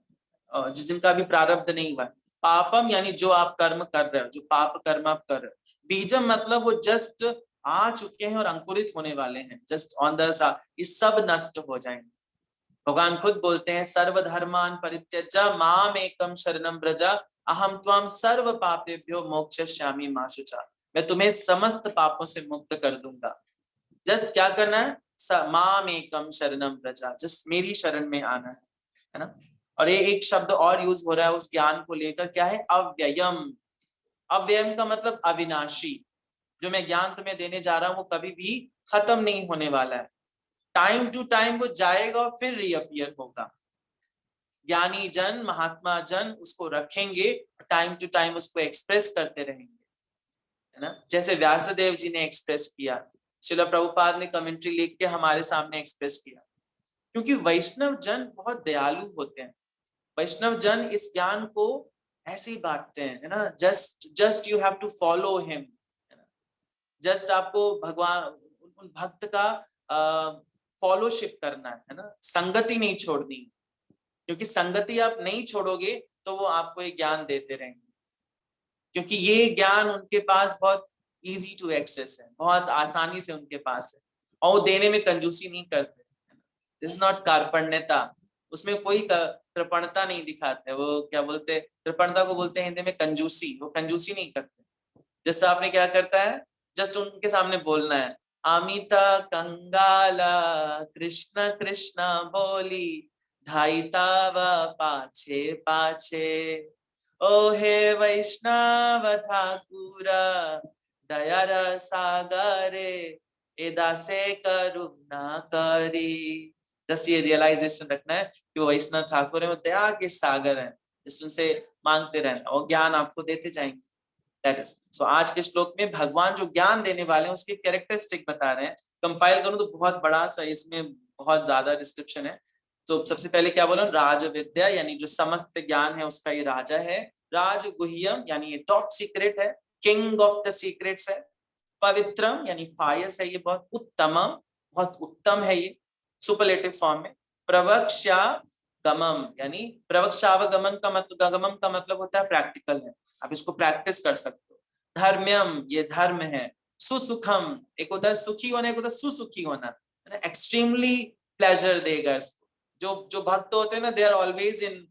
Speaker 2: और जिनका अभी प्रारब्ध नहीं हुआ है। पापम यानी जो आप कर्म कर रहे हो, जो पाप कर्म आप कर रहे हो। बीजम मतलब वो जस्ट आ चुके हैं और अंकुरित होने वाले हैं, जस्ट ऑन द ये सब नष्ट हो जाएंगे। भगवान खुद बोलते हैं, सर्वधर्मान परित्यज्य माम एकम शरणम व्रजा अहम त्वाम सर्व पापेभ्यो मोक्षयिष्यामि मा शुचा। मैं तुम्हें समस्त पापों से मुक्त कर दूंगा। जस्ट क्या करना है, माम एकम शरणम व्रजा, जस्ट मेरी शरण में आना है ना। और ये एक शब्द और यूज हो रहा है उस ज्ञान को लेकर, क्या है, अव्ययम। अव्ययम का मतलब अविनाशी। जो मैं ज्ञान तुम्हें देने जा रहा हूं वो कभी भी खत्म नहीं होने वाला है, टाइम टू टाइम वो जाएगा और फिर रीअपियर होगा। ज्ञानी जन, महात्मा जन उसको रखेंगे, टाइम टू टाइम उसको एक्सप्रेस करते रहेंगे, है ना। जैसे व्यासदेव जी ने एक्सप्रेस किया, श्रील प्रभुपाद ने कमेंट्री लिख के हमारे सामने एक्सप्रेस किया, क्योंकि वैष्णव जन बहुत दयालु होते हैं। वैष्णव जन इस ज्ञान को ऐसे ही बांटते हैं, है ना। Just you have to follow him, just आपको भगवान उन भक्त का फॉलोशिप करना है ना, संगति नहीं छोड़नी, क्योंकि संगति आप नहीं छोड़ोगे तो वो आपको ये ज्ञान देते रहेंगे, क्योंकि ये ज्ञान उनके पास बहुत इजी टू एक्सेस है, बहुत आसानी से उनके पास है, और वो देने में कंजूसी नहीं करते। दिस इज नॉट कार्पण्यता, उसमें कोई कृपणता नहीं दिखाते। वो क्या बोलते, कृपणता को बोलते हैं हिंदी में कंजूसी। वो कंजूसी नहीं करते। जैसे आपने क्या करता है, जस्ट उनके सामने बोलना है, अमिता कंगाला कृष्ण कृष्ण बोली धाइतावा पाछे पाछे, ओ हे वैष्णव ठाकुरा दयार सागरे एदासे करुणा करी। जस्ट ये रियलाइजेशन रखना है कि वो वैष्णव ठाकुर है, वो दया के सागर है, जिससे मांगते रहना, और ज्ञान आपको देते जाएंगे। That is. So, आज के श्लोक में भगवान जो ज्ञान देने वाले हैं उसके कैरेक्टरिस्टिक बता रहे हैं। कंपाइल करूं तो बहुत बड़ा सा, इसमें बहुत ज्यादा डिस्क्रिप्शन है। तो सबसे पहले क्या बोला, राज विद्या यानी जो समस्त ज्ञान है उसका ये राजा है। राज गुह्यम यानी ये टॉप सीक्रेट है, किंग ऑफ द सीक्रेट्स है। पवित्रम यानी पायस है, ये बहुत उत्तमम, बहुत उत्तम है ये, सुपरलेटिव फॉर्म में। प्रवक्ष्या गमम यानी प्रवक्षावगमन का मतलब, गमम का मतलब होता है प्रैक्टिकल है, आप इसको प्रैक्टिस कर सकते हो। धर्म्यम ये धर्म है। सुसुखम एक होता है सुखी होना, एक होता है सुसुखी होना, एक्सट्रीमली प्लेजर देगा इसको। जो भक्त होते हैं ना, they are always in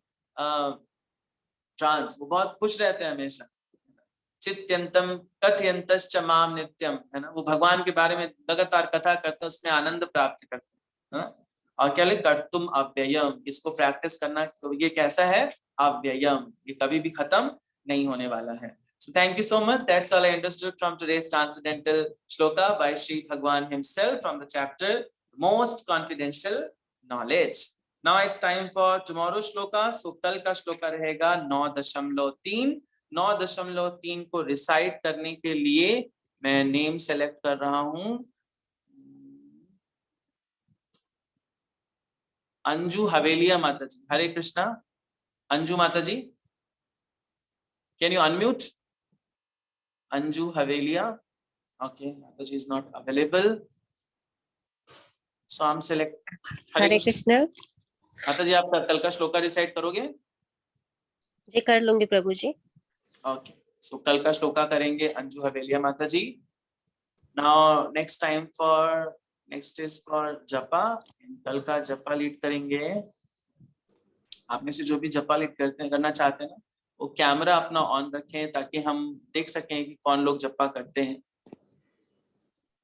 Speaker 2: trance, वो बहुत खुश रहते हैं हमेशा। चित्यंतम कथयंतश्च माम नित्यम, है ना, वो भगवान के बारे में लगातार कथा करते हैं, उसमें आनंद प्राप्त करते हैं। और क्या लिखा, तुम अव्ययम, इसको प्रैक्टिस करना। तो ये कैसा है, अव्ययम, ये कभी भी खत्म नहीं होने वाला है। So thank you so much. That's all I understood from today's transcendental shloka by Sri Bhagwan himself from the chapter Most Confidential Knowledge. Now it's time for tomorrow's shloka. So कल का श्लोका रहेगा 9.3। 9.3 को रिसाइट करने के लिए मैं name select कर रहा हूं। अंजू हवेलिया माता जी, हरे कृष्णा। अंजू माता जी, can you unmute? Anju Haveliya, okay, माता जी is not available, so I am select.
Speaker 4: Hare Krishna.
Speaker 2: माता जी आप कल का श्लोका रिसाइट करोगे?
Speaker 4: जी कर लूंगी प्रभु जी।
Speaker 2: ओके, सो कल का श्लोका करेंगे अंजू हवेलिया माता जी। Now next time for next is for जपा। कल का जपा लीड करेंगे, आप में से जो भी जपा लीड करना चाहते हैं ना, वो कैमरा अपना ऑन रखें ताकि हम देख सकें कि कौन लोग जपा करते हैं।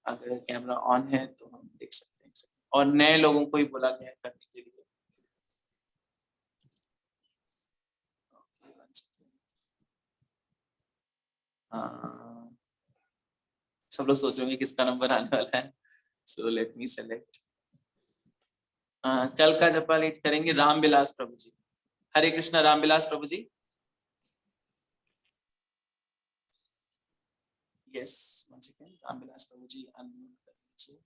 Speaker 2: अगर कैमरा ऑन है तो हम देख सकते हैं, और नए लोगों को ही बोला गया है करने के लिए। सब लोग सोच रहे होंगे किसका नंबर आने वाला है। So let me select. कल का जपा लीड करेंगे रामविलास प्रभु जी। हरे कृष्णा रामविलास प्रभु जी। यस वन सेकंड, रामविलास प्रभु जी अनम्यूट कर लीजिए।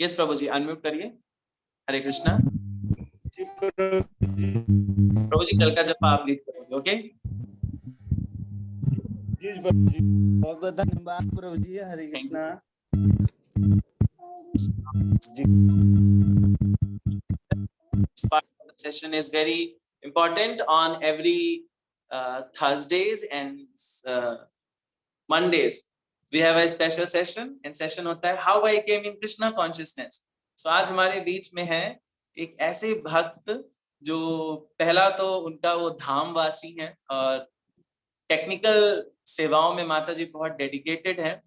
Speaker 2: यस प्रभु जी अनम्यूट करिए। हरे कृष्णा प्रभु जी, कल का जपा आप लीड करोगे। ओके
Speaker 5: जी प्रभु जी, बहुत बहुत धन्यवाद प्रभु जी। हरे Krishna ji.
Speaker 2: This part of the session is very important on every Thursdays and Mondays. We have a special session and session होता है How I Came in Krishna Consciousness. So आज हमारे बीच में है एक ऐसे भक्त जो पहला तो उनका वो धाम वासी है और टेक्निकल सेवाओं में माता जी बहुत डेडिकेटेड है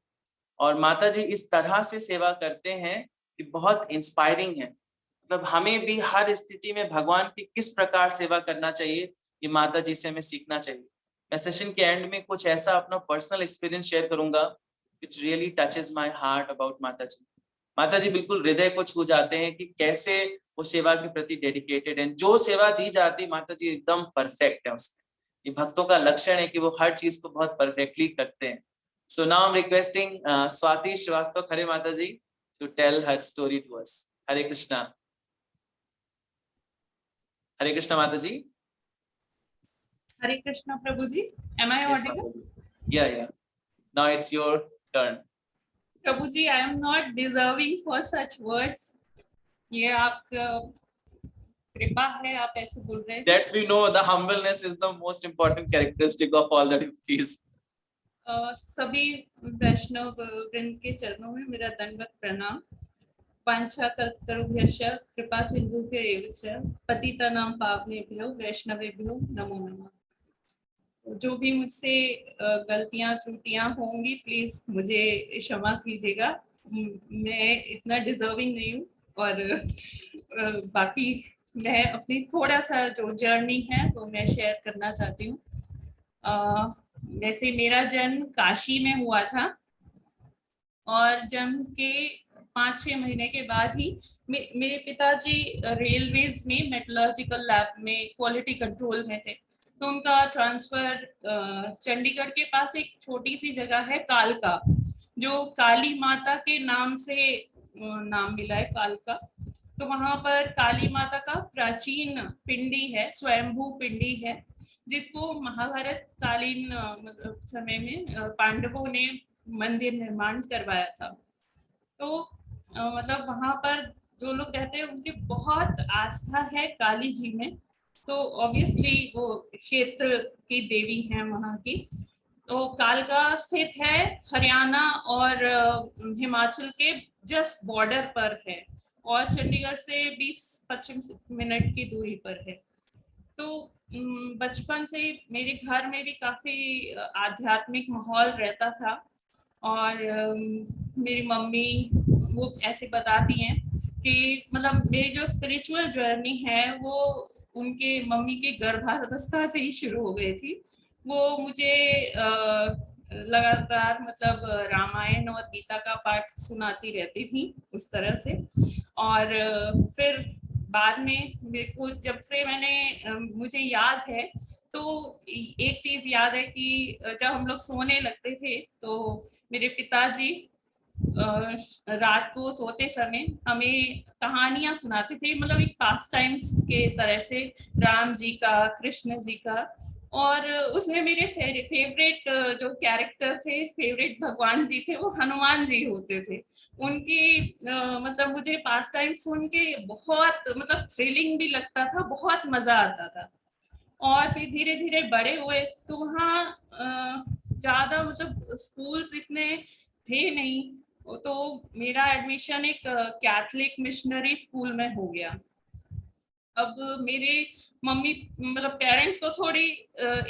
Speaker 2: और माता जी इस तरह से सेवा करते हैं कि बहुत इंस्पायरिंग है। मतलब हमें भी हर स्थिति में भगवान की किस प्रकार सेवा करना चाहिए ये माता जी से हमें सीखना चाहिए। मैं सेशन के एंड में कुछ ऐसा अपना पर्सनल एक्सपीरियंस शेयर करूंगा which really touches my heart about माता जी। माता जी बिल्कुल हृदय को छू जाते हैं कि कैसे वो सेवा के प्रति डेडिकेटेड है। जो सेवा दी जाती माता जी एकदम परफेक्ट है उसमें। ये भक्तों का लक्षण है कि वो हर चीज को बहुत परफेक्टली करते हैं। So now I'm requesting Swati Srivastava, Hare Mata ji, to tell her story to us. Hare Krishna. Hare Krishna Mata ji.
Speaker 1: Hare Krishna Prabhu ji, am I
Speaker 2: Yes,
Speaker 1: audible?
Speaker 2: Mata ji. Yeah. Now it's your turn.
Speaker 1: Prabhu ji, I am not deserving for such words. ये आपका कृपा है, आप ऐसे बोल रहे हैं।
Speaker 2: That's we know the humbleness is the most important characteristic of all the devotees.
Speaker 1: सभी वैष्णव वृंद के चरणों में मेरा दंडवत प्रणाम। वाञ्छाकल्पतरुभ्यश्च कृपा सिन्धुभ्यैव च पतितानां पावनेभ्यो वैष्णवेभ्यो नमो नमः। जो भी मुझसे गलतियां त्रुटियां होंगी प्लीज मुझे क्षमा कीजिएगा। मैं इतना डिजर्विंग नहीं हूँ और बाकी मैं अपनी थोड़ा सा जो जर्नी है वो मैं शेयर करना चाहती हूँ। वैसे मेरा जन्म काशी में हुआ था और जन्म के 5-6 महीने के बाद ही मेरे पिताजी रेलवेज में मेटलर्जिकल लैब में क्वालिटी कंट्रोल में थे, तो उनका ट्रांसफर चंडीगढ़ के पास एक छोटी सी जगह है कालका, जो काली माता के नाम से नाम मिला है कालका। तो वहां पर काली माता का प्राचीन पिंडी है, स्वयंभू पिंडी है, जिसको महाभारत कालीन समय में पांडवों ने मंदिर निर्माण करवाया था। तो मतलब वहां पर जो लोग रहते हैं उनकी बहुत आस्था है काली जी में, तो ऑब्वियसली वो क्षेत्र की देवी हैं वहां की। तो कालका स्थित है हरियाणा और हिमाचल के जस्ट बॉर्डर पर है और चंडीगढ़ से 20-25 मिनट की दूरी पर है। तो बचपन से मेरे घर में भी काफी आध्यात्मिक माहौल रहता था और मेरी मम्मी वो ऐसे बताती हैं कि मतलब मेरी जो स्पिरिचुअल जर्नी है वो उनके मम्मी के गर्भावस्था से ही शुरू हो गई थी। वो मुझे लगातार मतलब रामायण और गीता का पाठ सुनाती रहती थी उस तरह से। और फिर बाद में मेरे को जब से मुझे याद है तो एक चीज याद है कि जब हम लोग सोने लगते थे तो मेरे पिताजी रात को सोते समय हमें कहानियां सुनाते थे, मतलब एक पास टाइम्स के तरह से राम जी का, कृष्ण जी का। और उसमें मेरे फेवरेट जो कैरेक्टर थे, फेवरेट भगवान जी थे, वो हनुमान जी होते थे। उनकी मतलब मुझे पास टाइम सुन के बहुत मतलब थ्रिलिंग भी लगता था, बहुत मजा आता था। और फिर धीरे धीरे बड़े हुए तो वहाँ ज्यादा मतलब स्कूल्स इतने थे नहीं, तो मेरा एडमिशन एक कैथलिक मिशनरी स्कूल में हो गया। अब मेरे मम्मी मतलब पेरेंट्स को थोड़ी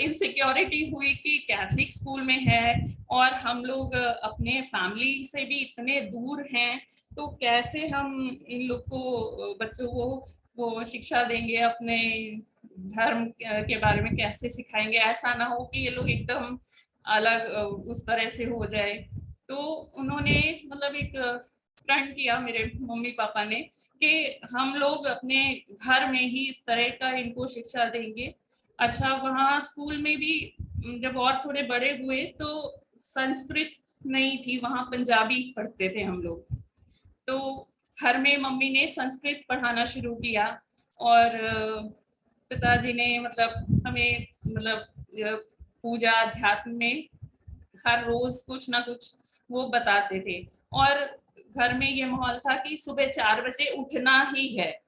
Speaker 1: इनसिक्योरिटी हुई कि कैथलिक स्कूल में है और हम लोग अपने फैमिली से भी इतने दूर हैं, तो कैसे हम इन लोग को बच्चों को वो शिक्षा देंगे, अपने धर्म के बारे में कैसे सिखाएंगे, ऐसा ना हो कि ये लोग एकदम अलग उस तरह से हो जाए। तो उन्होंने मतलब एक प्रण किया मेरे मम्मी पापा ने कि हम लोग अपने घर में ही इस तरह का इनको शिक्षा देंगे। अच्छा, वहाँ स्कूल में भी जब और थोड़े बड़े हुए तो संस्कृत नहीं थी, वहाँ पंजाबी पढ़ते थे हम लोग। तो घर में मम्मी ने संस्कृत पढ़ाना शुरू किया और पिताजी ने मतलब हमें मतलब पूजा अध्यात्म में हर रोज कुछ ना कुछ वो बताते थे। और घर में ये माहौल था कि सुबह 4 बजे उठना ही है,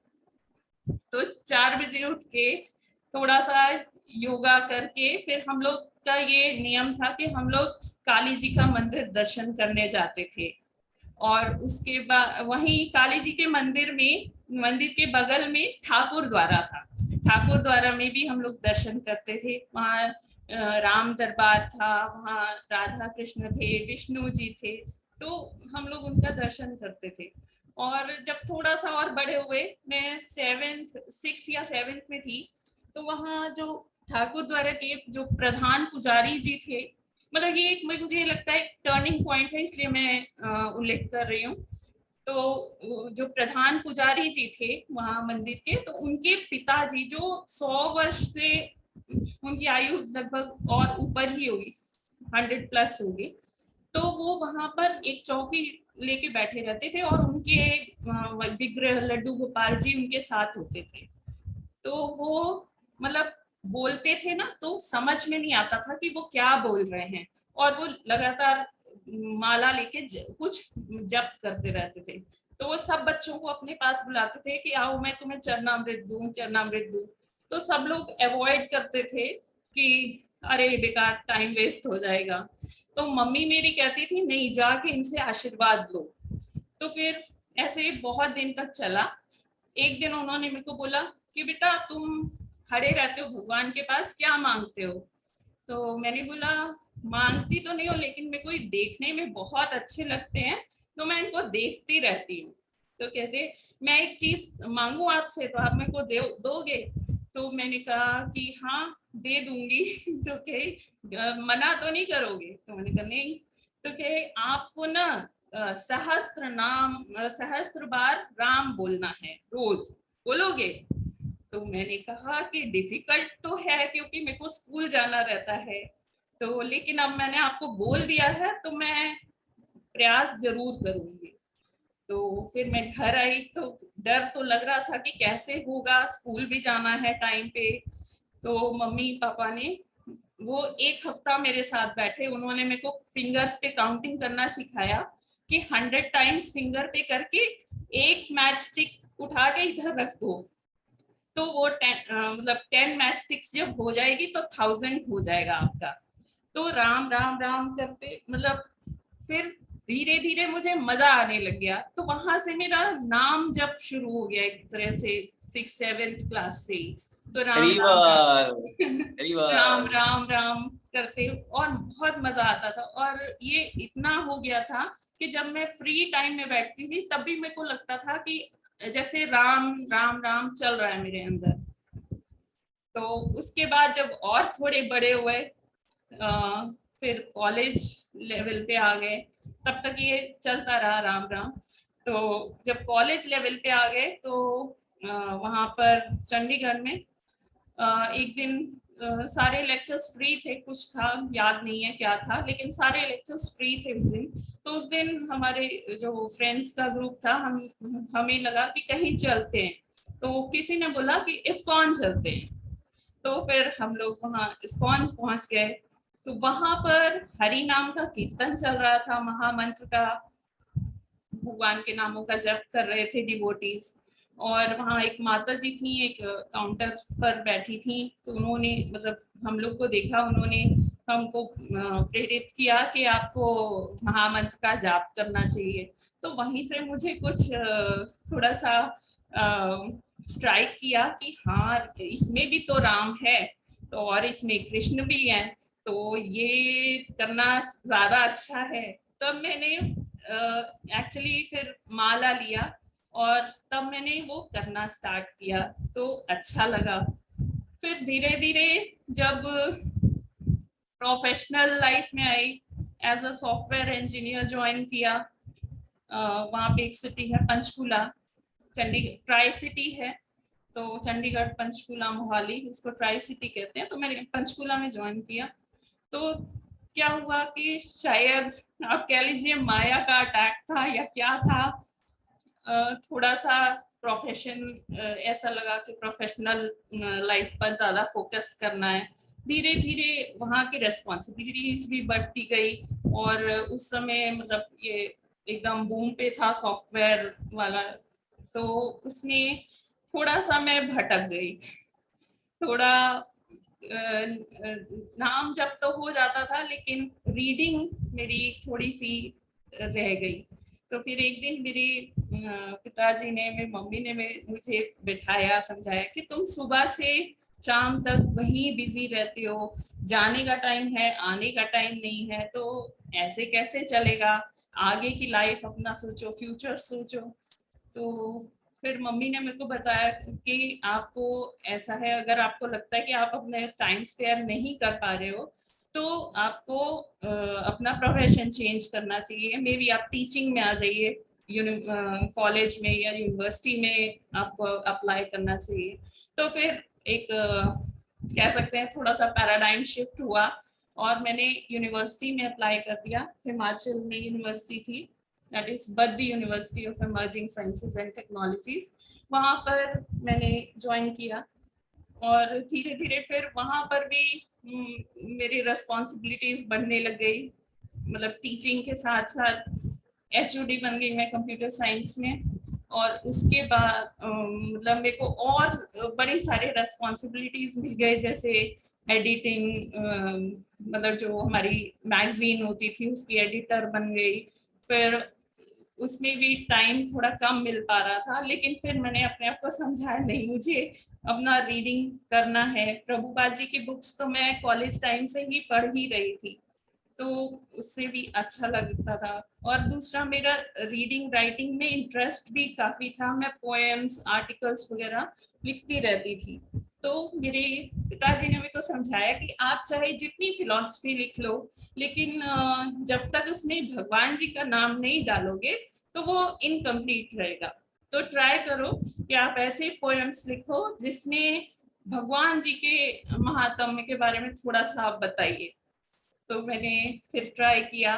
Speaker 1: तो 4 बजे उठ के थोड़ा सा योगा करके फिर हम लोग का ये नियम था कि हम लोग काली जी का मंदिर दर्शन करने जाते थे। और उसके बाद वहीं काली जी के मंदिर के बगल में ठाकुर द्वारा था, ठाकुर द्वारा में भी हम लोग दर्शन करते थे। वहाँ राम दरबार था, वहाँ राधा कृष्ण थे, विष्णु जी थे, तो हम लोग उनका दर्शन करते थे। और जब थोड़ा सा और बड़े हुए, मैं 6 या 7 में थी, तो वहाँ जो ठाकुर द्वारा के जो प्रधान पुजारी जी थे, मतलब ये एक मुझे लगता है टर्निंग पॉइंट है, इसलिए मैं उल्लेख कर रही हूँ। तो जो प्रधान पुजारी जी थे वहाँ मंदिर के, तो उनके पिताजी जो 100 वर्ष से उनकी आयु लगभग और ऊपर ही होगी, 100+ होगी, तो वो वहां पर एक चौकी लेके बैठे रहते थे और उनके विग्रह लड्डू गोपाल जी उनके साथ होते थे। तो वो मतलब बोलते थे ना, तो समझ में नहीं आता था कि वो क्या बोल रहे हैं, और वो लगातार माला लेके कुछ जप करते रहते थे। तो वो सब बच्चों को अपने पास बुलाते थे कि आओ मैं तुम्हें चरणामृत दूं, चरणामृत दूं। तो सब लोग अवॉइड करते थे कि अरे बेकार, टाइम वेस्ट हो जाएगा। तो मम्मी मेरी कहती थी नहीं, जाके इनसे आशीर्वाद लो। तो फिर ऐसे बहुत दिन तक चला। एक दिन उन्होंने मेरे को बोला कि बेटा तुम खड़े रहते हो भगवान के पास, क्या मांगते हो? तो मैंने बोला मांगती तो नहीं हो, लेकिन मेरे को ये देखने में बहुत अच्छे लगते हैं, तो मैं इनको देखती रहती हूँ। तो कहते मैं एक चीज मांगू आपसे, तो आप मेरे को दोगे? तो मैंने कहा कि हाँ दे दूंगी। तो कहे मना तो नहीं करोगे? तो मैंने कहा नहीं। तो कहे आपको ना सहस्त्र बार राम बोलना है, रोज बोलोगे? तो मैंने कहा कि डिफिकल्ट तो है क्योंकि मेरे को स्कूल जाना रहता है, तो लेकिन अब मैंने आपको बोल दिया है तो मैं प्रयास जरूर करूंगी। तो फिर मैं घर आई तो डर तो लग रहा था कि कैसे होगा, स्कूल भी जाना है टाइम पे। तो मम्मी पापा ने वो 1 हफ्ता मेरे साथ बैठे, उन्होंने मेरे को फिंगर्स पे काउंटिंग करना सिखाया कि 100 टाइम्स फिंगर पे करके एक मैच स्टिक उठा के इधर रख दो, तो वो 10 मैच स्टिक्स जब हो जाएगी तो 1000 हो जाएगा आपका। तो राम राम राम करते मतलब फिर धीरे धीरे मुझे मजा आने लग गया। तो वहां से मेरा नाम जब शुरू हो गया एक तरह से 6-7 क्लास से ही। तो राम राम राम राम राम राम करते और बहुत मजा आता था। और ये इतना हो गया था कि जब मैं फ्री टाइम में बैठती थी तब भी मेरे को लगता था कि जैसे राम राम राम चल रहा है मेरे अंदर। तो उसके बाद जब और थोड़े बड़े हुए, फिर कॉलेज लेवल पे आ गए, तब तक ये चलता रहा राम राम। तो जब कॉलेज लेवल पे आ गए तो वहाँ पर चंडीगढ़ में एक दिन सारे लेक्चर्स फ्री थे, कुछ था याद नहीं है क्या था, लेकिन सारे लेक्चर्स फ्री थे उस दिन। तो उस दिन हमारे जो फ्रेंड्स का ग्रुप था, हमें लगा कि कहीं चलते हैं, तो किसी ने बोला कि इस्कॉन चलते हैं। तो फिर हम लोग वहाँ इस्कॉन पहुंच गए। तो वहां पर हरि नाम का कीर्तन चल रहा था, महामंत्र का, भगवान के नामों का जप कर रहे थे डिवोटीज। और वहाँ एक माता जी थी, एक काउंटर पर बैठी थी, तो उन्होंने मतलब हम लोग को देखा, उन्होंने हमको प्रेरित किया कि आपको महामंत्र का जाप करना चाहिए। तो वहीं से मुझे कुछ थोड़ा सा स्ट्राइक किया कि हाँ इसमें भी तो राम है, तो और इसमें कृष्ण भी है, तो ये करना ज्यादा अच्छा है। तब मैंने एक्चुअली फिर माला लिया और तब मैंने वो करना स्टार्ट किया, तो अच्छा लगा। फिर धीरे धीरे जब प्रोफेशनल लाइफ में I as a software engineer join किया। वहाँ पे एक सिटी है पंचकुला, चंडीगढ़ ट्राई सिटी है, तो चंडीगढ़ पंचकुला मोहाली उसको ट्राई सिटी कहते हैं। तो मैंने पंचकुला में ज्वाइन किया। तो क्या हुआ कि शायद आप कह लीजिए माया का अटैक था या क्या था, थोड़ा सा प्रोफेशन ऐसा लगा कि प्रोफेशनल लाइफ पर ज्यादा फोकस करना है। धीरे धीरे वहाँ की रेस्पॉन्सिबिलिटीज भी बढ़ती गई, और उस समय मतलब ये एकदम बूम पे था सॉफ्टवेयर वाला, तो उसमें थोड़ा सा मैं भटक गई। थोड़ा नाम जब तो हो जाता था, लेकिन रीडिंग मेरी थोड़ी सी रह गई। तो फिर एक दिन मेरे पिताजी ने, मेरी मम्मी ने मुझे बिठाया, समझाया कि तुम सुबह से शाम तक वहीं बिजी रहते हो, जाने का टाइम है आने का टाइम नहीं है, तो ऐसे कैसे चलेगा, आगे की लाइफ अपना सोचो, फ्यूचर सोचो। तो फिर मम्मी ने मेरे को बताया कि आपको ऐसा है, अगर आपको लगता है कि आप अपने टाइम स्पेयर नहीं कर पा रहे हो, तो आपको अपना प्रोफेशन चेंज करना चाहिए। मे बी आप टीचिंग में आ जाइए, कॉलेज में या यूनिवर्सिटी में आपको अप्लाई करना चाहिए। तो फिर एक कह सकते हैं थोड़ा सा पैराडाइम शिफ्ट हुआ, और मैंने यूनिवर्सिटी में अप्लाई कर दिया। हिमाचल में यूनिवर्सिटी थी, that is Baddi university of emerging sciences and technologies. वहाँ पर मैंने ज्वाइन किया, और धीरे धीरे फिर वहाँ पर भी मेरी रिस्पॉन्सिबिलिटीज बढ़ने लग गई। मतलब टीचिंग के साथ साथ HOD बन गई मैं कंप्यूटर साइंस में। और उसके बाद मतलब मेरे को और बड़ी सारी रेस्पॉन्सिबिलिटीज मिल गई, जैसे एडिटिंग, मतलब जो हमारी मैगजीन होती थी उसकी एडिटर बन गई। फिर उसमें भी टाइम थोड़ा कम मिल पा रहा था, लेकिन फिर मैंने अपने आप को समझाया नहीं, मुझे अपना रीडिंग करना है। प्रभुपाद जी की बुक्स तो मैं कॉलेज टाइम से ही पढ़ ही रही थी, तो उससे भी अच्छा लगता था। और दूसरा, मेरा रीडिंग राइटिंग में इंटरेस्ट भी काफी था, मैं पोएम्स आर्टिकल्स वगैरह लिखती रहती थी। तो मेरे पिताजी ने मेरे को समझाया कि आप चाहे जितनी फिलॉसफी लिख लो, लेकिन जब तक उसमें भगवान जी का नाम नहीं डालोगे तो वो इनकम्प्लीट रहेगा। तो ट्राई करो कि आप ऐसे पोएम्स लिखो जिसमें भगवान जी के महात्म्य के बारे में थोड़ा सा आप बताइए। तो मैंने फिर ट्राई किया,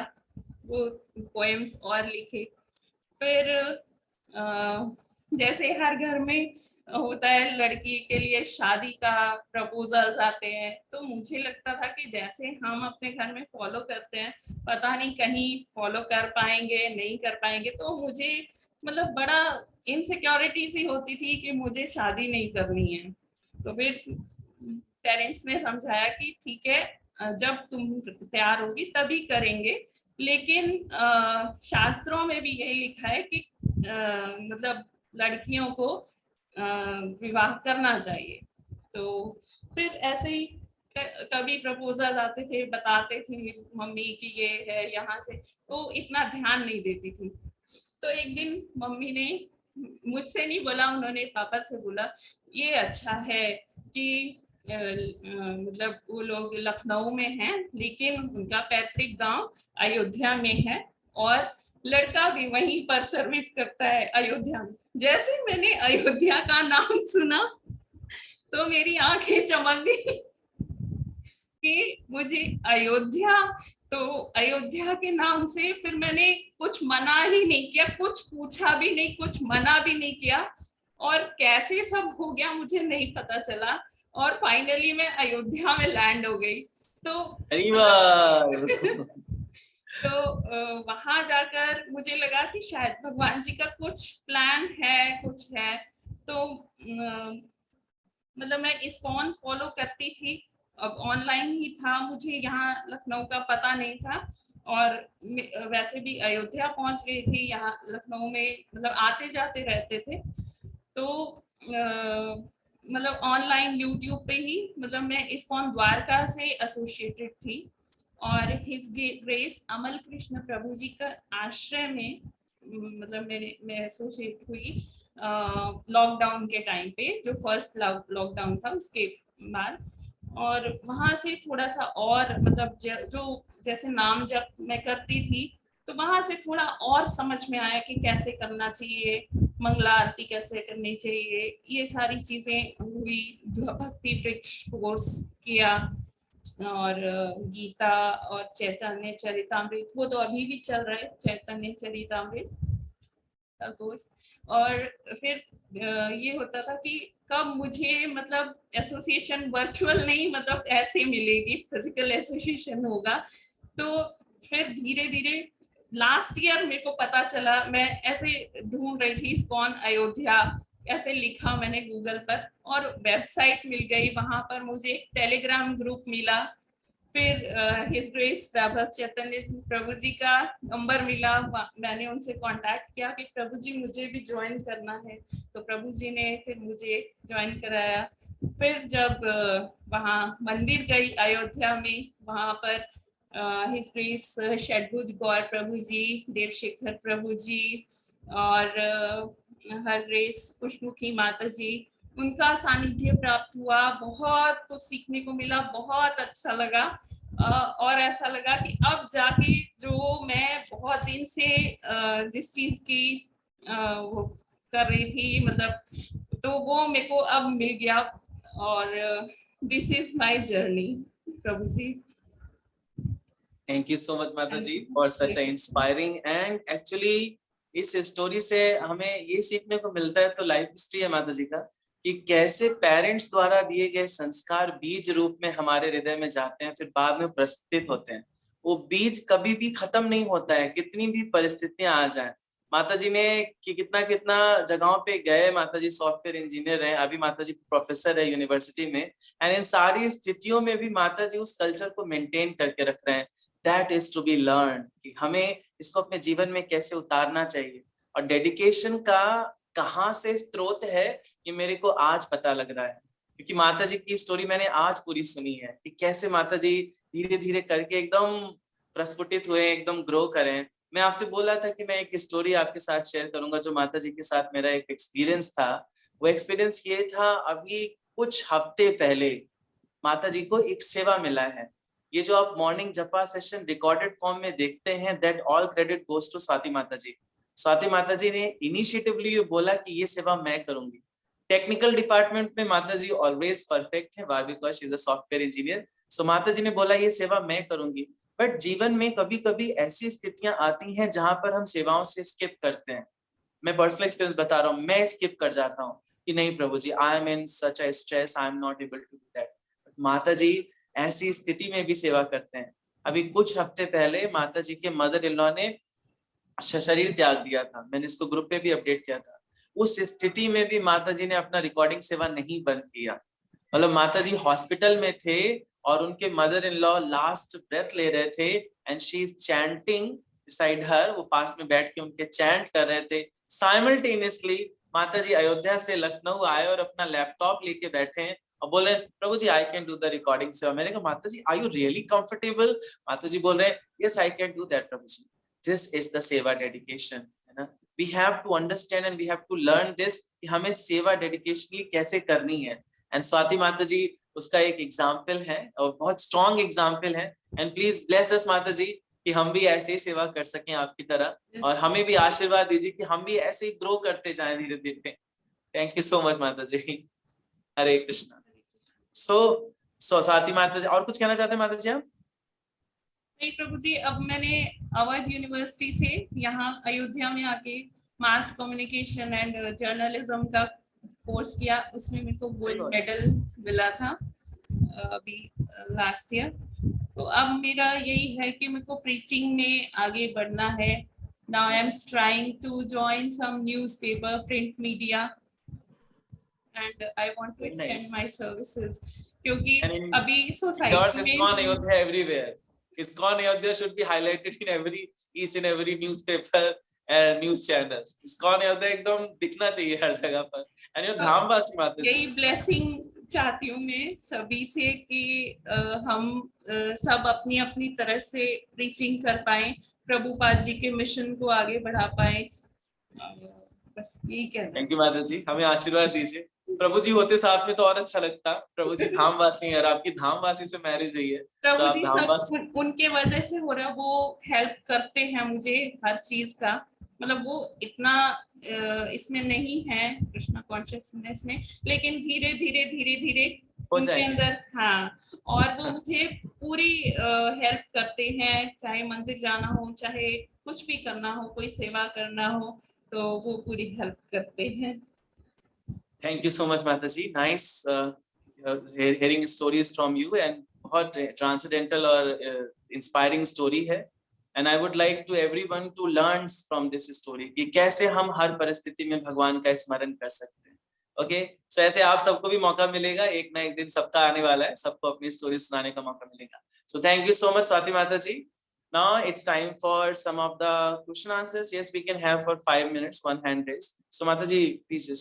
Speaker 1: वो पोएम्स और लिखे। फिर जैसे हर घर में होता है, लड़की के लिए शादी का प्रपोजल्स आते हैं, तो मुझे लगता था कि जैसे हम अपने घर में फॉलो करते हैं, पता नहीं कहीं फॉलो कर पाएंगे नहीं कर पाएंगे। तो मुझे मतलब बड़ा इनसिक्योरिटी सी होती थी कि मुझे शादी नहीं करनी है। तो फिर पेरेंट्स ने समझाया कि ठीक है, जब तुम तैयार होगी तभी करेंगे, लेकिन शास्त्रों में भी यही लिखा है कि मतलब लड़कियों को विवाह करना चाहिए। तो फिर ऐसे ही कभी प्रपोजल आते थे, बताते थे मम्मी कि ये है यहाँ से, तो इतना ध्यान नहीं देती थी। तो एक दिन मम्मी ने मुझसे नहीं बोला, उन्होंने पापा से बोला, ये अच्छा है कि मतलब वो लोग लखनऊ में हैं, लेकिन उनका पैतृक गांव अयोध्या में है, और लड़का भी वहीं पर सर्विस करता है अयोध्या में। जैसे मैंने अयोध्या का नाम सुना तो मेरी आंखें चमक गई कि मुझे अयोध्या, तो अयोध्या के नाम से फिर मैंने कुछ मना ही नहीं किया, कुछ पूछा भी नहीं, कुछ मना भी नहीं किया, और कैसे सब हो गया मुझे नहीं पता चला, और फाइनली मैं अयोध्या में लैंड हो गई। तो तो वहां जाकर मुझे लगा कि शायद भगवान जी का कुछ प्लान है, कुछ है। तो मतलब मैं इस्कॉन फॉलो करती थी, अब ऑनलाइन ही था, मुझे यहाँ लखनऊ का पता नहीं था, और वैसे भी अयोध्या पहुंच गई थी, यहाँ लखनऊ में मतलब आते जाते रहते थे। तो मतलब ऑनलाइन यूट्यूब पे ही, मतलब मैं इस्कॉन द्वारका से एसोसिएटेड थी, और हिज ग्रेस अमल कृष्ण प्रभु जी का आश्रय में मतलब मैं एसोसिएट हुई लॉकडाउन के टाइम पे, जो फर्स्ट लॉकडाउन था उसके बाद। और वहां से थोड़ा सा और मतलब जो जैसे नाम जब मैं करती थी तो वहां से थोड़ा और समझ में आया कि कैसे करना चाहिए, मंगला आरती कैसे करनी चाहिए, ये सारी चीजें हुई। भक्ति वृक्ष कोर्स किया और गीता और चैतन्य चरितामृत, वो तो अभी भी चल रहा है, चैतन्य चरितामृत कोर्स। और फिर ये होता था कि कब मुझे मतलब एसोसिएशन वर्चुअल नहीं मतलब ऐसे मिलेगी, फिजिकल एसोसिएशन होगा। तो फिर धीरे धीरे लास्ट ईयर मेरे को पता चला, मैं ऐसे ढूंढ रही थी इस्कॉन अयोध्या, ऐसे लिखा मैंने गूगल पर और वेबसाइट मिल गई, वहां पर मुझे एक टेलीग्राम ग्रुप मिला। फिर हिज ग्रेस वैभव चैतन्य प्रभु जी का नंबर मिला, मैंने उनसे कांटेक्ट किया कि प्रभु जी मुझे भी ज्वाइन करना है, तो प्रभु जी ने फिर मुझे ज्वाइन कराया। फिर जब वहाँ मंदिर गई अयोध्या में, वहाँ पर हिज ग्रेस षडभुज गौर प्रभु जी, देवशेखर प्रभु जी और हर ग्रेस पुष्पमुखी माता जी, उनका सानिध्य प्राप्त हुआ। बहुत कुछ सीखने को मिला, बहुत अच्छा लगा। और ऐसा लगा कि अब जाके जो मैं बहुत दिन से जिस चीज की वो कर रही थी मतलब, तो वो मेरे को अब मिल गया। और दिस इज माय जर्नी प्रभु जी।
Speaker 2: थैंक यू सो मच माता जी for such a inspiring and actually इस स्टोरी से हमें ये सीखने को मिलता है, तो लाइफ हिस्ट्री है माता जी का, कि कैसे पेरेंट्स द्वारा दिए गए संस्कार बीज रूप में हमारे हृदय में जाते हैं, फिर बाद में प्रस्फुटित होते हैं। वो बीज कभी भी खत्म नहीं होता है, कितनी भी परिस्थितियां आ जाएं। माता जी ने कि कितना कितना जगहों पे गए, माता जी सॉफ्टवेयर इंजीनियर हैं, अभी माता जी प्रोफेसर है यूनिवर्सिटी में, एंड इन सारी स्थितियों में भी माता जी उस कल्चर को मेंटेन करके रख रहे हैं। That is to be learn, कि हमें इसको अपने जीवन में कैसे उतारना चाहिए। और डेडिकेशन का कहाँ से स्रोत है ये मेरे को आज पता लग रहा है, क्योंकि माता जी की स्टोरी मैंने आज पूरी सुनी है कि कैसे माता जी धीरे धीरे करके एकदम प्रस्फुटित हुए, एकदम ग्रो करें। मैं आपसे बोल रहा था कि मैं एक स्टोरी आपके साथ शेयर करूंगा जो माता जी के साथ मेरा एक एक्सपीरियंस था। वो एक्सपीरियंस ये था, अभी कुछ हफ्ते पहले माता जी को एक सेवा मिला है। ये जो आप मॉर्निंग जपा सेशन रिकॉर्डेड फॉर्म में देखते हैं, that all credit goes to Swati माता जी। स्वाति माता जी ने इनिशिएटिवली ये बोला कि ये सेवा मैं करूंगी। टेक्निकल डिपार्टमेंट में माता जी ऑलवेज परफेक्ट है, why because she is a software engineer. So माता जी ने बोला ये सेवा मैं करूंगी। बट जीवन में कभी कभी ऐसी स्थितियां आती हैं जहां पर हम सेवाओं से स्किप करते हैं। मैं पर्सनल एक्सपीरियंस बता रहा हूँ, मैं स्किप कर जाता हूँ कि नहीं प्रभु जी, I am in such a stress, I am not able to do that. माता जी ऐसी स्थिति में भी सेवा करते हैं। अभी कुछ हफ्ते पहले माता जी के मदर इन लॉ ने शरीर त्याग दिया था, मैंने इसको ग्रुप पे भी अपडेट किया था। उस स्थिति में भी माता जी ने अपना रिकॉर्डिंग सेवा नहीं बंद किया। मतलब माता जी हॉस्पिटल में थे और उनके mother in law last breath ले रहे थे, and she is chanting beside her, वो पास में बैठ के उनके चैंट कर रहे थे। साइमल्टेनियसली माता जी अयोध्या से लखनऊ आए और अपना लैपटॉप लेके बैठे हैं और बोल रहे हैं प्रभु जी I can do the recording सेवा। मैंने कहा माता जी आर यू रियली कंफर्टेबल? माता जी बोल रहे हैं yes I can do that प्रभु जी। दिस इज द सेवा डेडिकेशन, है ना। We have to understand and we have to learn this, कि हमें सेवा डेडिकेशनली कैसे करनी है। एंड स्वाति माता जी उसका एक एग्जाम्पल है और बहुत स्ट्रॉन्ग एग्जाम्पल है। एंड प्लीज ब्लेस अस माता जी कि हम भी ऐसे ही सेवा कर सकें आपकी तरह, और हमें भी आशीर्वाद दीजिए कि हम भी ऐसे ही ग्रो करते जाएं धीरे धीरे। थैंक यू सो मच माता जी। हरे कृष्णा। सो स्वाति माता जी और कुछ कहना चाहते हैं माता जी आप?
Speaker 1: नहीं प्रभु जी, अब मैंने अवध यूनिवर्सिटी से यहाँ अयोध्या में आके मास कम्युनिकेशन एंड जर्नलिज्म का कोर्स किया, उसमें मेरे को गोल्ड मेडल मिला था अभी लास्ट ईयर। तो अब मेरा यही है कि मेरे को प्रीचिंग में आगे बढ़ना है। Now I am trying to join some newspaper, print media, and I want to extend my services, क्योंकि अभी सोसाइटी में
Speaker 2: ISKCON Ayodhya everywhere. ISKCON Ayodhya should be highlighted in each and every newspaper and news channels. ISKCON Ayodhya एकदम दिखना चाहिए हर जगह पर। And ये धामवासी माता जी,
Speaker 1: यही ब्लेसिंग चाहती हूँ मैं सभी से कि हम सब अपनी अपनी तरह से प्रीचिंग कर पाए, प्रभुपाद जी के मिशन को आगे बढ़ा पाए। बस यही कहना।
Speaker 2: थैंक यू माता जी, हमें आशीर्वाद दीजिए। प्रभु जी होते साथ में तो और अच्छा लगता। प्रभु जी धामवासी हैं और आपकी धामवासी से मैरिज हुई है।
Speaker 1: प्रभु
Speaker 2: आप
Speaker 1: जी
Speaker 2: धामवासी-
Speaker 1: सब उनके वजह से हो रहा, वो हेल्प करते हैं मुझे हर चीज का, मतलब वो इतना इसमें नहीं है कृष्णा कॉन्शियसनेस में, लेकिन धीरे धीरे धीरे धीरे
Speaker 2: हो
Speaker 1: उनके
Speaker 2: जाएंगे।
Speaker 1: अंदर, हाँ, और वो मुझे पूरी हेल्प करते हैं, चाहे मंदिर जाना हो, चाहे कुछ भी करना हो, कोई सेवा करना हो, तो वो पूरी हेल्प करते हैं।
Speaker 2: थैंक यू सो मच माता जी, nice hearing stories from you, and बहुत ट्रांसेंडेंटल और इंस्पायरिंग स्टोरी है। And I would like to everyone to learn from this story कि कैसे हम हर परिस्थिति में भगवान का स्मरण कर सकते हैं। ओके, सो ऐसे आप सबको भी मौका मिलेगा, एक ना एक दिन सबका आने वाला है, सबको अपनी स्टोरी सुनाने का मौका मिलेगा। So thank you so much Swati माता जी। Now it's time for some of the question answers. Yes, we can have for 5 minutes, one hand raise. So Mataji, please just